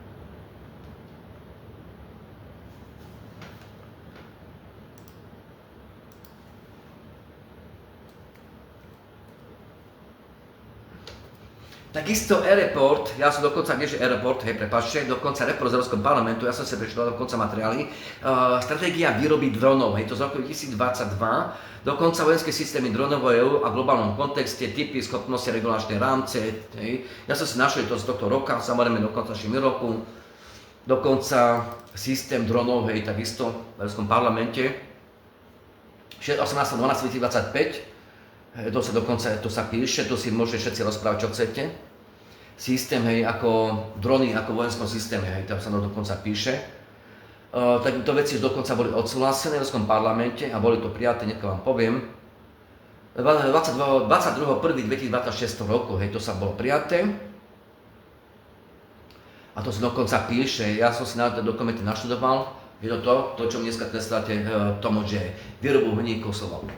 Takisto e-report, ja som dokonca, nie že e-report, hej, prepáčte, dokonca report z Európskom parlamentu, ja som si prečítal dokonca materiály, stratégia výroby dronov, hej, to z roku 2022, dokonca vojenské systémy dronov EU a v globálnom kontexte, typy, schopnosti, regulačné rámce, hej, ja som si našiel to z tohto roka, samozrejme dokonca ešte roku, dokonca systém dronov, hej, takisto v Európskom parlamente, 18.12.2025, to sa dokonca, to sa píše, to si môžete všetci rozprávať, čo chcete. Systém, hej, ako drony, ako v vojenskom systéme, hej, tam sa to dokonca píše. Takéto veci už dokonca boli odsúhlasené v Európskom parlamente a boli to prijaté, nech vám poviem. 22.1.2026 roku, hej, to sa bolo prijaté. A to sa dokonca píše, ja som si na tie dokumenty naštudoval, je to, čo dneska trestáte tomu, že výrobu hliníkov Slovákov.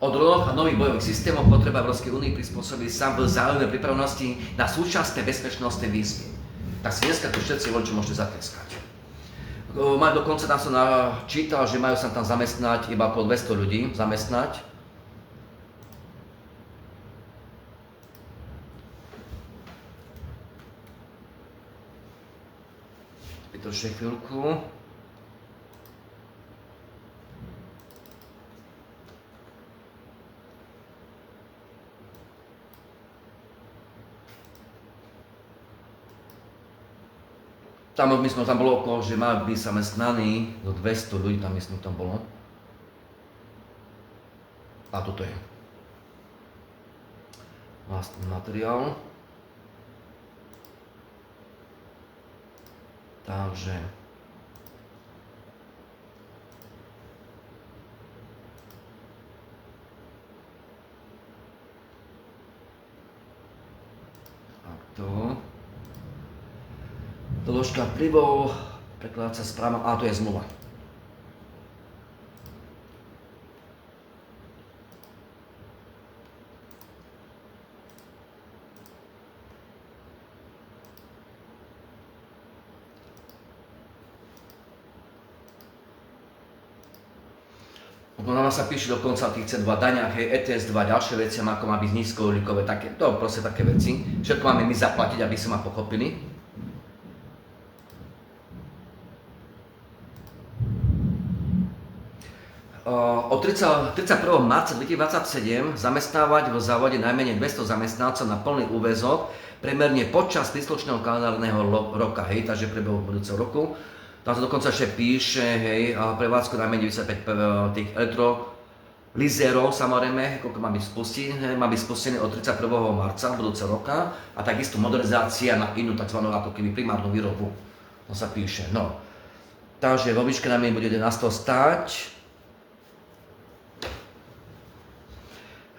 O dronoch a nových bojových systémoch potreba Európskej únie prispôsobiť sa v záujme pripravenosti na súčasné bezpečnostné výzvy. Tak si dneska tu všetci voliči môžete zatleskať. Dokonca tam som čítal, že majú sa tam zamestnať iba po 200 ľudí, zamestnať. Vydržte chvíľku. Tam bolo okolo, že má byť zamestnaný do 200 ľudí, tam myslím, tam bolo. A toto je vlastný materiál. Takže a to doložka vplyvov, prekladať sa správa, a to je zmluva. Ona sa píše dokonca o tých C2 daňach, ETS 2, ďalšie veci, ako má byť nízkouhlíkové, to proste také veci. Všetko máme my zaplatiť, aby sme ma pochopili. Od 31. marca 2027 zamestnávať v závode najmenej 200 zamestnancov na plný úväzok, premerne počas príslušného kalendárneho roka, hej, takže prebehu budúceho roku. Tam sa dokonca ešte píše, hej, prevádzku najmenej 95 tých elektrolizérov, samozrejme, koľko má byť spustené od 31. marca budúceho roka a takisto modernizácia na inú tzv. Ako keby primárnu výrobu. To sa píše, no. Takže vo výške najmenej bude 11 stáť.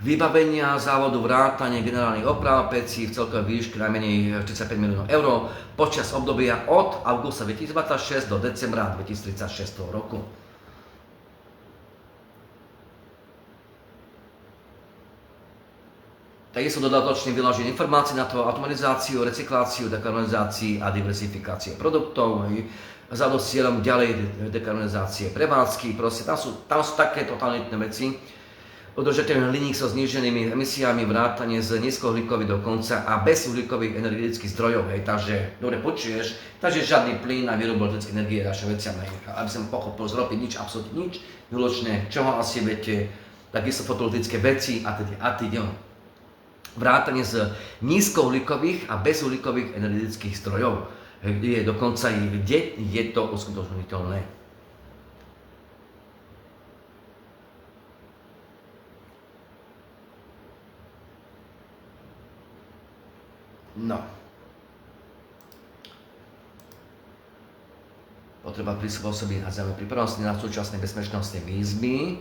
Vybavenia závodu vrátane generálnych oprav pecí v celkovej výške najmenej 45 miliónov eur počas obdobia od augusta 2026 do decembra 2036 roku. Takisto dodatočne vyložiť informácie na to automatizáciu, recykláciu, dekarbonizáciu a diversifikácie produktov, za cieľom ďalej dekarbonizácie prevádzky, proste tam sú také totalitné veci. Udržateľný hliník so zníženými emisiami, vrátane z nízkouhlíkových dokonca a bez uhlíkových energetických zdrojov, hej, takže dobre počuješ, takže žiadny plyn na výrobu elektrickej energie a ďalšie veci, aby som pochopil z ropy nič, absolútne nič, výlučne, čoho asi viete, takisto fotovoltaické veci a teda vrátane z nízkouhlíkových a bezuhlíkových energetických zdrojov, je dokonca kde je to uskutočniteľné. No. potreba prispôsobiť a zároveň pripravenosti na súčasné bezpečnostné výzvy.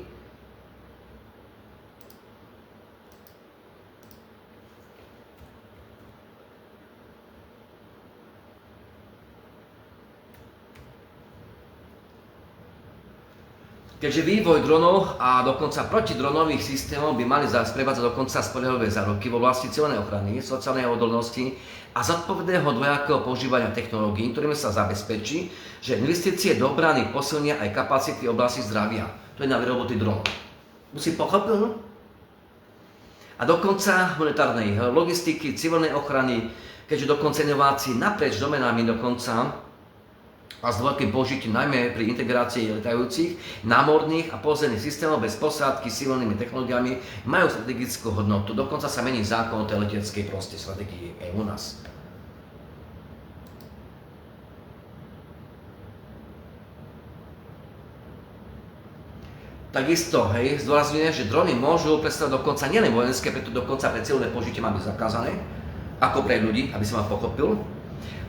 Keďže vývoj dronov a dokonca protidronových systémov by mali sprevádzať dokonca spoľahlivé záruky v oblasti civilnej ochrany, sociálnej odolnosti a zodpovedného dvojakého používania technológií, ktorými sa zabezpečí, že investície do obrany posilnia aj kapacity v oblasti zdravia. To je na výrobu tých dronov. Musí pochopil? No? A dokonca monetárnej logistiky, civilnej ochrany, keďže dokonca inovácií naprieč domenami dokonca a s veľkým použitím najmä pri integrácii letajúcich, námorných a pozemných systémov bez posádky s civilnými technológiami majú strategickú hodnotu. Dokonca sa mení zákon o tej leteckej stratégii aj u nás. Takisto, zdôrazňujem, že drony môžu predstavovať dokonca nielen vojenské, preto dokonca pre civilné použitie má byť zakázané, ako pre ľudí, aby som ma pochopil,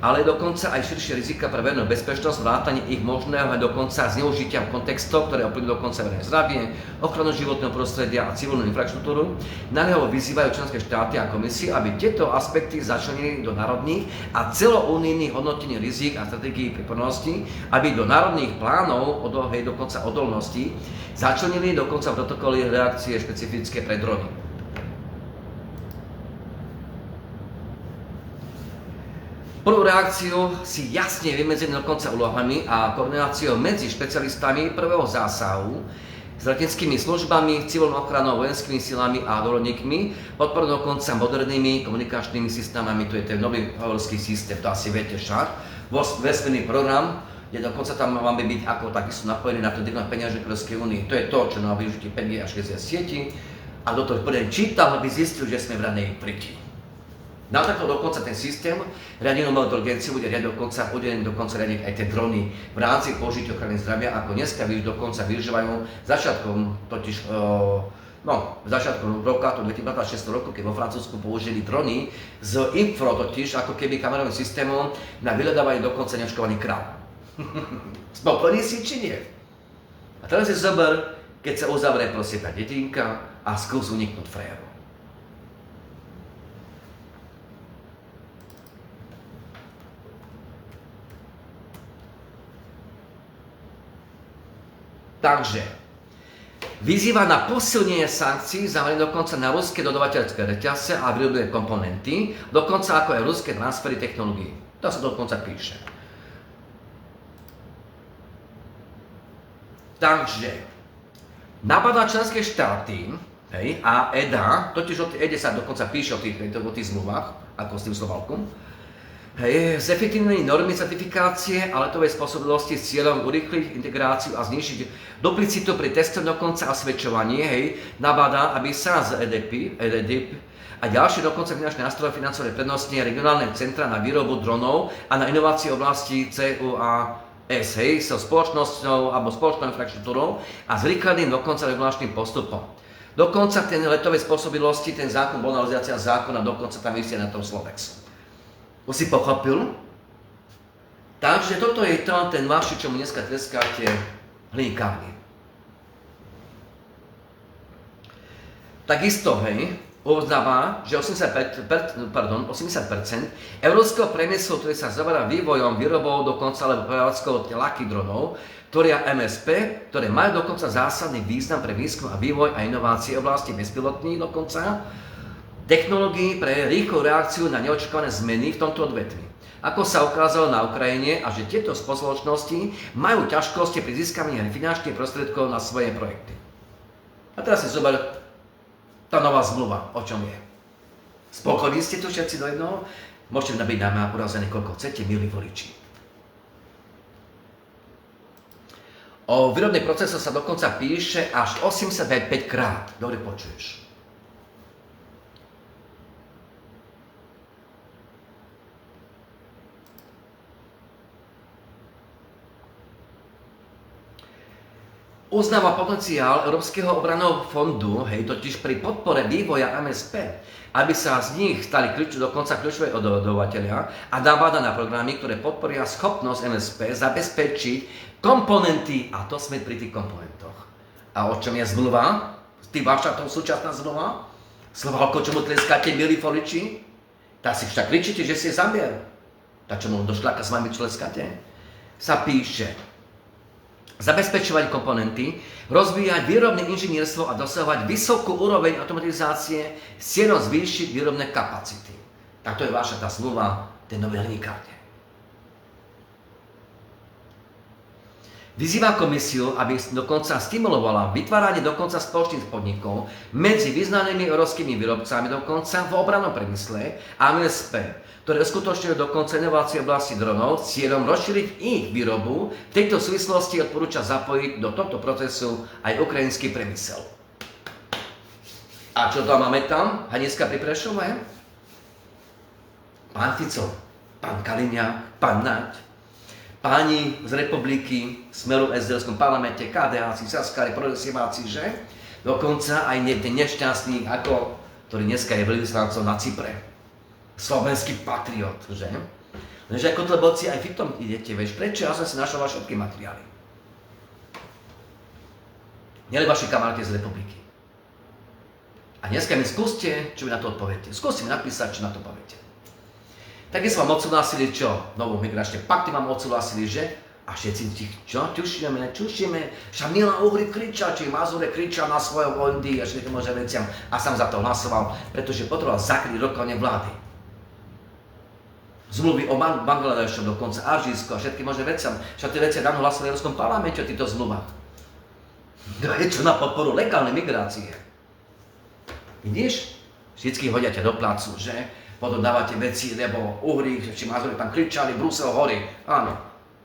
ale dokonca aj širšie rizika pre verejnú bezpečnosť, vrátanie ich možného aj dokonca zneužitia v kontextoch, ktoré ovplyvňujú dokonca verejné zdravie, ochranu životného prostredia a civilnú infraštruktúru. Naliehavo vyzývajú členské štáty a komisie, aby tieto aspekty začlenili do národných a celounijných hodnotení rizik a stratégií pripravenosti, aby do národných plánov dokonca odolnosti začlenili dokonca protokoly reakcie špecifické pre drony. Prvú reakciu si jasne vymedzili dokonca úlohami a koordináciou medzi špecialistami prvého zásahu s leteckými službami, civilnou ochranou, vojenskými silami a dobrovoľníkmi, podporenou dokonca modernými komunikačnými systémami, to je ten nový európsky systém, to asi viete však, vesmírny program, kde dokonca tam máme byť ako takisto napojení na to digitálne peniaze Európskej únie. To je to, čo na využitie 5G a 6G sieti a kto to prvý čítal, aby zistil, že sme v ranej priti. Na takto dokonca ten systém riadenú umelú inteligenciu bude dokonca riadiť aj tie drony v rámci použitia ochrany zdravia, ako dneska dokonca využívajú začiatkom roka, to 2026 roku, keď vo Francúzsku použili drony z infro, ako keby kamerovým systémom na vyhľadávanie dokonca neočkovaných kráv. Spokojný si či nie? A teraz si zober, keď sa uzavrie prosím tá dedinka a skús uniknúť frajeru. Takže vyzýva na posilnenie sankcií zamerané dokonca na ruské dodavateľské reťazce a výrobné komponenty, dokonca ako aj ruské transfery technológií. To sa dokonca píše. Takže nabáda členské štáty a EDA, totiž o EDA sa dokonca píše o tých zmluvách, ako s tým Slovalkom, zefektívnili normy certifikácie a letovej spôsobilosti s cieľom urýchliť integráciu a znižiť duplicitu pri testoch dokonca a osvedčovaní. Nabáda, aby sa z EDIP a ďalšie dokonca finančné nástroje financovali prednostne regionálne centra na výrobu dronov a na inovácie v oblasti CUAS, so spoločnosťou alebo spoločnou infraštruktúrou a s rýchleným dokonca regulačným postupom. Dokonca ten letovej spôsobilosti, ten zákon, bonalizácia zákona, dokonca tam vysie na tom Slovex. Už si pochopil? Takže toto je ten vaši, čo mu dneska treskáte hliníkárni. Takisto, uznáva, že 80% európskeho priemyslu, ktorý sa zaoberá vývojom, výrobou dokonca alebo prevádzkou ľahkých dronov, tvoria MSP, ktoré majú dokonca zásadný význam pre výskum a vývoj a inovácie v oblasti bezpilotných dokonca, technológií pre rýchlu reakciu na neočakávané zmeny v tomto odvetví. Ako sa ukázalo na Ukrajine a že tieto spoločnosti majú ťažkosti pri získaní finančných prostriedkov na svoje projekty. A teraz si zober tá nová zmluva, o čom je. Spokojní ste tu všetci do jednoho? Môžete nabiť na mňa urazené, koľko chcete, milí voliči. O výrobných procesoch sa dokonca píše až 85 krát. Dobre počuješ. uznáva potenciál Európskeho obranného fondu, hej, totiž pri podpore vývoja MSP, aby sa z nich stali dokonca kľúčové odovatelia a dáva na programy, ktoré podporia schopnosť MSP zabezpečiť komponenty, a to sme pri tých komponentoch. A o čom je zmluva? Vaša to súčasná zmluva? Slovalko, čomu tleskáte, milí voliči? Tak si však kričíte, že si je zamier. Tak čomu do šľaka s vami tleskáte? Sa píše: zabezpečovať komponenty, rozvíjať výrobné inžinierstvo a dosahovať vysokú úroveň automatizácie s cieľom zvýšiť výrobné kapacity. Tak to je vaša tá zmluva tej novej hliníkárne. Vyzýva komisiu, aby dokonca stimulovala vytváranie dokonca spoločných podnikov medzi významnými európskymi výrobcami dokonca v obrannom priemysle a MSP, ktoré uskutočňujú dokonca inovácie v oblasti dronov s cieľom rozšíriť ich výrobu. V tejto súvislosti odporúča zapojiť do tohto procesu aj ukrajinský priemysel. A čo tam máme tam? Haniecka pri Prešove? Pán Fico, pán Kaliňák, pán Naď, páni z republiky, Smeru v SDLskom parlamente, KDH-ci, Saskári, progresíváci, že? Dokonca aj ten nešťastný, ktorý dneska je veľvyslancom na Cypre. Slovenský patriot, že? Lenže ako tlebovci aj vy v tom idete, vieš, prečo? Ja som si našol vaše všetky materiály. Nielen vaši kamaráti z republiky. A dneska mi skúste, čo mi na to odpoviete. Skúste mi napísať, čo na to poviete. Takisto vám odsúhlasili čo? Novú migračné pakty vám odsúhlasili, že? A všetci čo? Tušíme, však Milan Uhrík kričal, či Mazurek kričal na svojom Ondy a všetkým možným veciam a som za to hlasoval, pretože potreboval zakryť rokovanie vlády. Zmluvy o Bangladešu, dokonca Alžírsko a všetky možné veciam. Však tie veci dávno hlasovali v Európskom parlamente o týchto zmluvách. To je čo na podporu legálnej migrácie. Vidíš? Vždycky hodia ťa do plácu, že? Potom dávate veci, lebo Uhrík, či Mazurek tam kričali, Brusel horí. Áno.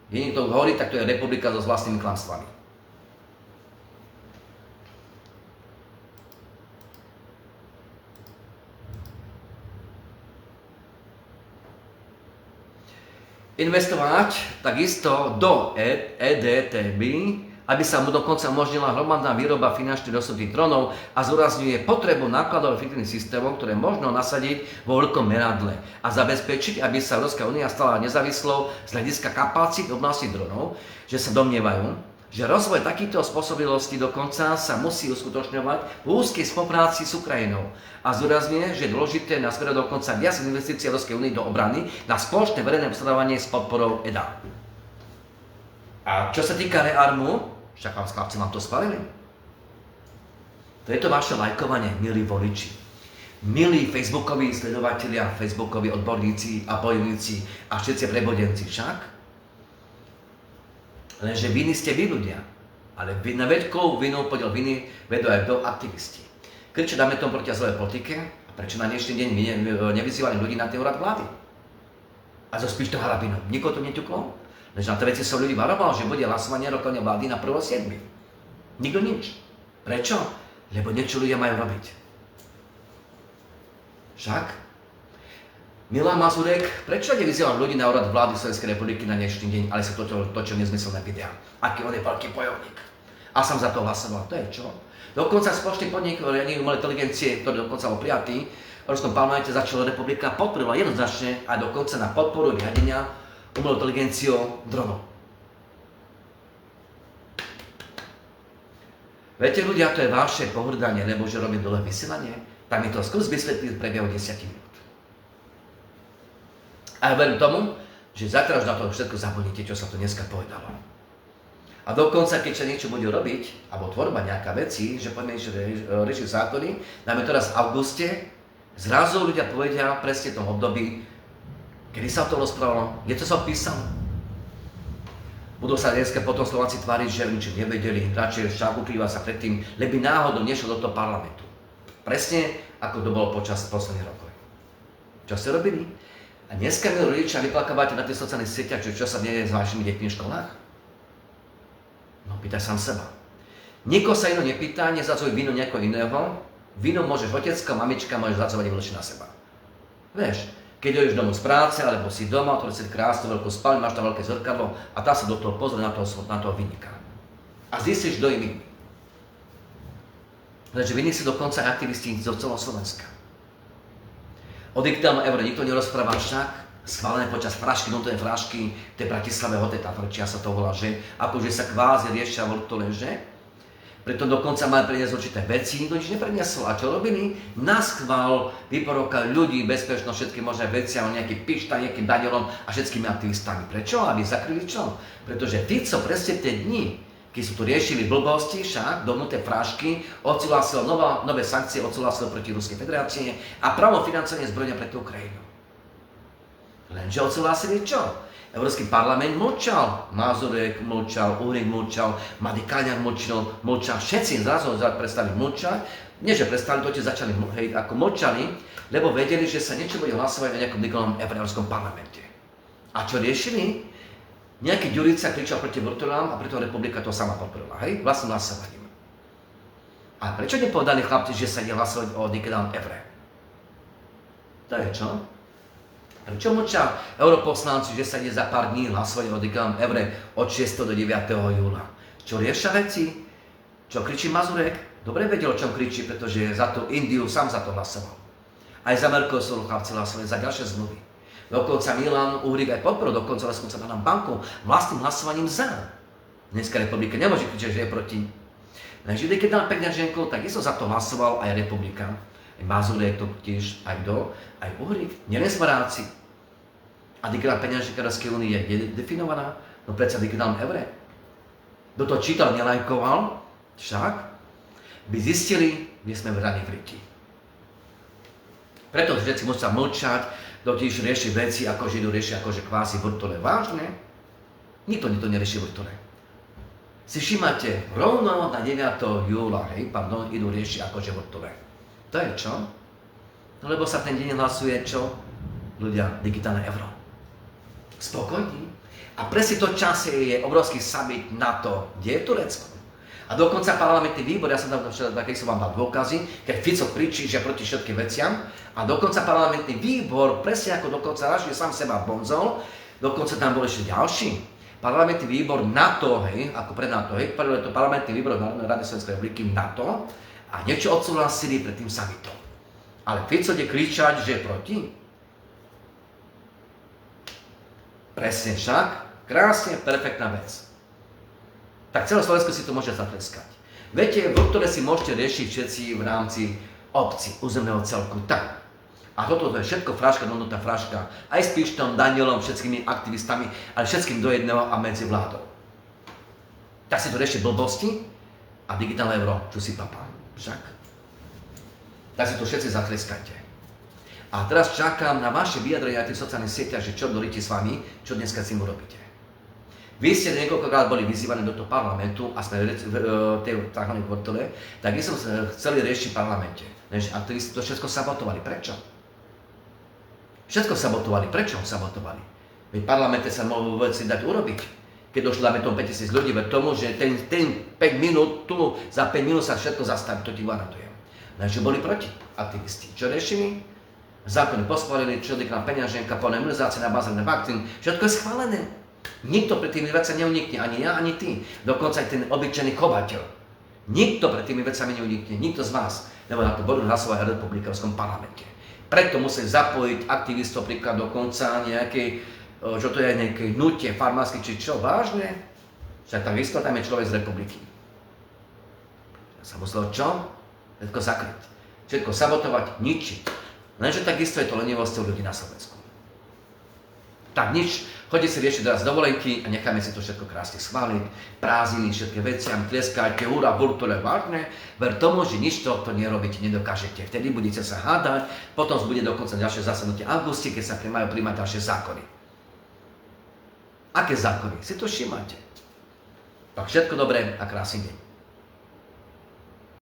Jediný, kto horí, tak to je republika so vlastnými klamstvami. Investovať takisto do EDTB, aby sa mu dokonca umožnila hromadná výroba finančne dostupných dronov a zdôrazňuje potrebu nákladov efektívnych systémov, ktoré možno nasadiť vo veľkom meradle a zabezpečiť, aby sa Európska únia stala nezávislou z hľadiska kapacít v oblasti dronov, že sa domnievajú, že rozvoj takýchto spôsobilostí dokonca sa musí uskutočňovať v úzkej spolupráci s Ukrajinou a zdôrazňuje, že je dôležité nasmerovať dokonca viac investícií Európskej únie do obrany na spoločné verejné obstarávanie s podporou EDA. A čo sa týka rearmu, však vám chlapci vám to schválili. To je to vaše lajkovanie, milí voliči. Milí facebookoví sledovatelia, facebookoví odborníci a bojovníci a všetci prebodenci však. Lenže viny ste vy ľudia. Ale na veľkou vinu, podiel viny vedú aj do aktivisti. Prečo dáme tomu proti azylovej politike? A prečo na dnešný deň nevyzývali ľudí na ten úrad vlády? A so spíš to harabinom. Nikoho to neťuklo? Lež na tie veci som ľudí varoval, že bude hlasovanie rokovania vlády na 1.7. Nikto nič. Prečo? Lebo niečo ľudia majú robiť. Však? Milan Mazurek, prečo nevyzýval ľudí na úrad vlády Slovenskej republiky na dnešný deň, ale sa točil nezmyselné videá? Aký on je veľký bojovník. A som za to hlasoval. To je čo? Dokonca spoločný podnik riadenia umelej inteligencie, ktorý dokonca bol prijatý, v Európskom parlamente začala republika podporovala jednoznačne aj dokonca na podporu riadenia umelou inteligenciou dronov. Viete ľudia, to je vaše pohrdanie, lebo že robím dole vysielanie, tak mi to skús vysvetliť v priebehu 10 minút. A ja verím tomu, že zajtra už na to všetko zabudnite, čo sa to dneska povedalo. A dokonca, keď sa niečo bude robiť, alebo tvorba nejaká veci, že poďme riešiť zákony, dáme teraz v auguste, zrazu ľudia povedia presne v tom období, kedy sa to rozprávalo, kde to sa písalo. Budú sa dneska potom Slováci tváriť, že ničo nevedeli, radšej však ukrýva sa predtým, leby náhodou nešiel do toho parlamentu. Presne ako to bolo počas posledných rokov. Čo ste robili? A dneska mi rodičia vyplakávate na tých sociálnych sieťach, že čo sa deje s vašimi deťmi v školách? No, pýtaj sám seba. Nikoho sa iného nepýta, nezadzuj vinu niekoho iného. Vinu môžeš otecka, mamička, môžeš zadzovať na seba. Vieš, keď dojdeš domov z práce, alebo si doma, otvoríš si krásnu veľkú spálňu, máš tam veľké zrkadlo a tá sa do toho pozrie na toho vinníka. A zistíš, kto je vinný. Pretože vinní sú dokonca aktivisti zo celého Slovenska. O digitálnom euro nikto nerozpráva, však schválené počas frašky, vnútornej frašky, v tej Bratislave Hotel Tafrčia sa to volá, že akože sa kvázi riešia vrtule, že? Preto dokonca mali priniesť určité veci, nikto nič nepriniesol. A čo robili? Naschvál vyporovkali ľudí, bezpečnosť, všetky možné veci, a nejaký Pišta, nejakým Danielom a všetkými aktivistami. Prečo? Aby zakryli čo? Pretože Fico presne tie dni, keď sú tu riešili blbosti, však do vnútornej frašky, odsúhlasil nové sankcie, odsúhlasil proti Ruskej federácie a právo financovanie zbrojenia pre tú Ukrajinu. Lenže odsúhlasili čo? Európsky parlament mlčal, Mazurek mlčal, Uhrík mlčal, Mladý Kaliňák mlčal, všetci zrazu prestali mlčať. Nie, že prestali, to začali ako mlčali, lebo vedeli, že sa niečo bude hlasovať o nejakom digitálnom Európskom parlamente. A čo riešili? Nejaký Ďurica kričal proti vrtulám a preto republika to sama podporila, hej? Vlastným hlasovaním. A prečo nepovedali chlapci, že sa ide hlasovať o digitálnom evre? To je čo? Prečo mlčia europoslanci, že sa ide za pár dní hlasovať o digitálnom evre od 6. do 9. júla? Čo riešia veci? Čo kričí Mazurek? Dobre vedel, o čom kričí, pretože za tú Indiu sám za to hlasoval. Aj za Mercosur chlapci hlasovali za ďalšie zmluvy. Dokonca Milan Uhrík aj podporil, dokonca nám banku vlastným hlasovaním za. Dneska republika nemôže kričať, že je proti. Takže keď dal peňaženku, tak isto za to hlasoval aj republika. Aj Mazurek to tiež, aj kto? Aj Uhrík. Nielen Svaráci. A digitálna peňaženka Európskej únie je definovaná? No predsa v digitálnom evre. Kto to čítal, nelajkoval, však by zistili, kde sme vrani v riti. Preto všetci musia mlčať, totiž rieši veci, ako Židu rieši akože kvázi vrtule. Vážne? Nikto nerieši vrtule. Si všímate, rovno na 9. júla, idú riešiť akože vrtule. To je čo? No lebo sa ten deň hlasuje čo? Ľudia, digitálne euro. Spokojní. A presne to čase je obrovský summit NATO, kde je Turecko. A dokonca parlamentný výbor, ja som tam keď som vám dal dôkazy, keď Fico kričí, že proti všetkým veciam, a dokonca parlamentný výbor, presne ako dokonca Rašie sám seba bonzol, dokonca tam bol ešte ďalší. Parlamentný výbor NATO, ako pre NATO, to parlamentný výbor Národnej rady Slovenskej republiky NATO a niečo odsúhlasili pred tým summitom. Ale Fico ide kričať, že je proti. Presne však, krásne, perfektná vec. Tak celé Slovensko si to môže zatleskať. Viete, vrtule si môžete riešiť všetci v rámci obci, územného celku. Tak. A toto je všetko fraška, tá fraška. Aj s Pištom, Danielom, všetkými aktivistami, ale všetkým do jedného a medzi vládou. Tak si to rieši blbosti a digitálne euro, čo si papá. Však. Tak si to všetci zatleskajte. A teraz čakám na vaše vyjadrenia v tých sociálnych sieťach, že čo doríte s vami, čo dneska s tým urobíte. Vy ste niekoľkokrát boli vyzývaní do toho parlamentu a sme v tej tzv. Vrtule, tak my sme chceli riešiť v parlamente. A to všetko sabotovali. Prečo? Všetko sabotovali. Prečo sabotovali? Veď v parlamente sa mohlo veci dať urobiť. Keď došlo dáme tomu 5000 ľudí, veď tomu, že ten 5 minút, tu za 5 minút sa všetko zastaví, to ti garantujem. Takže boli proti aktivisti. Čo riešili? Zákony poschválili, človek na peňaženka, plné imunizácie na báze vakcín, všetko je schválené. Nikto pred tými vecami neunikne, ani ja, ani ty. Dokonca aj ten obyčajný chovateľ. Nikto pred tými vecami neunikne, nikto z vás, lebo na to budú hlasovať v republikánskom parlamente. Preto musí zapojiť aktivistov, príklad dokonca nejakej, čo to je, nejaké hnutie farmárske, či čo, vážne? Však takisto tam je človek z republiky. Sa muselo čo? Všetko zakryť. Všetko sabotovať, ničiť. Lenže takisto je to lenivosťou ľudí na Slovensku. Tak nič, chodite si riešiť teraz dovolenky a necháme si to všetko krásne schváliť, prázdniny, všetky veciam, tlieskajte, hurá, burtule, vážne. Ver tomu, že nič tohto nerobíte, nedokážete. Vtedy budete sa hádať, potom bude dokonca ďalšie zasadnutie v auguste, keď sa majú príjmať ďalšie zákony. Aké zákony? Si to všímate. Tak všetko dobré a krásny deň.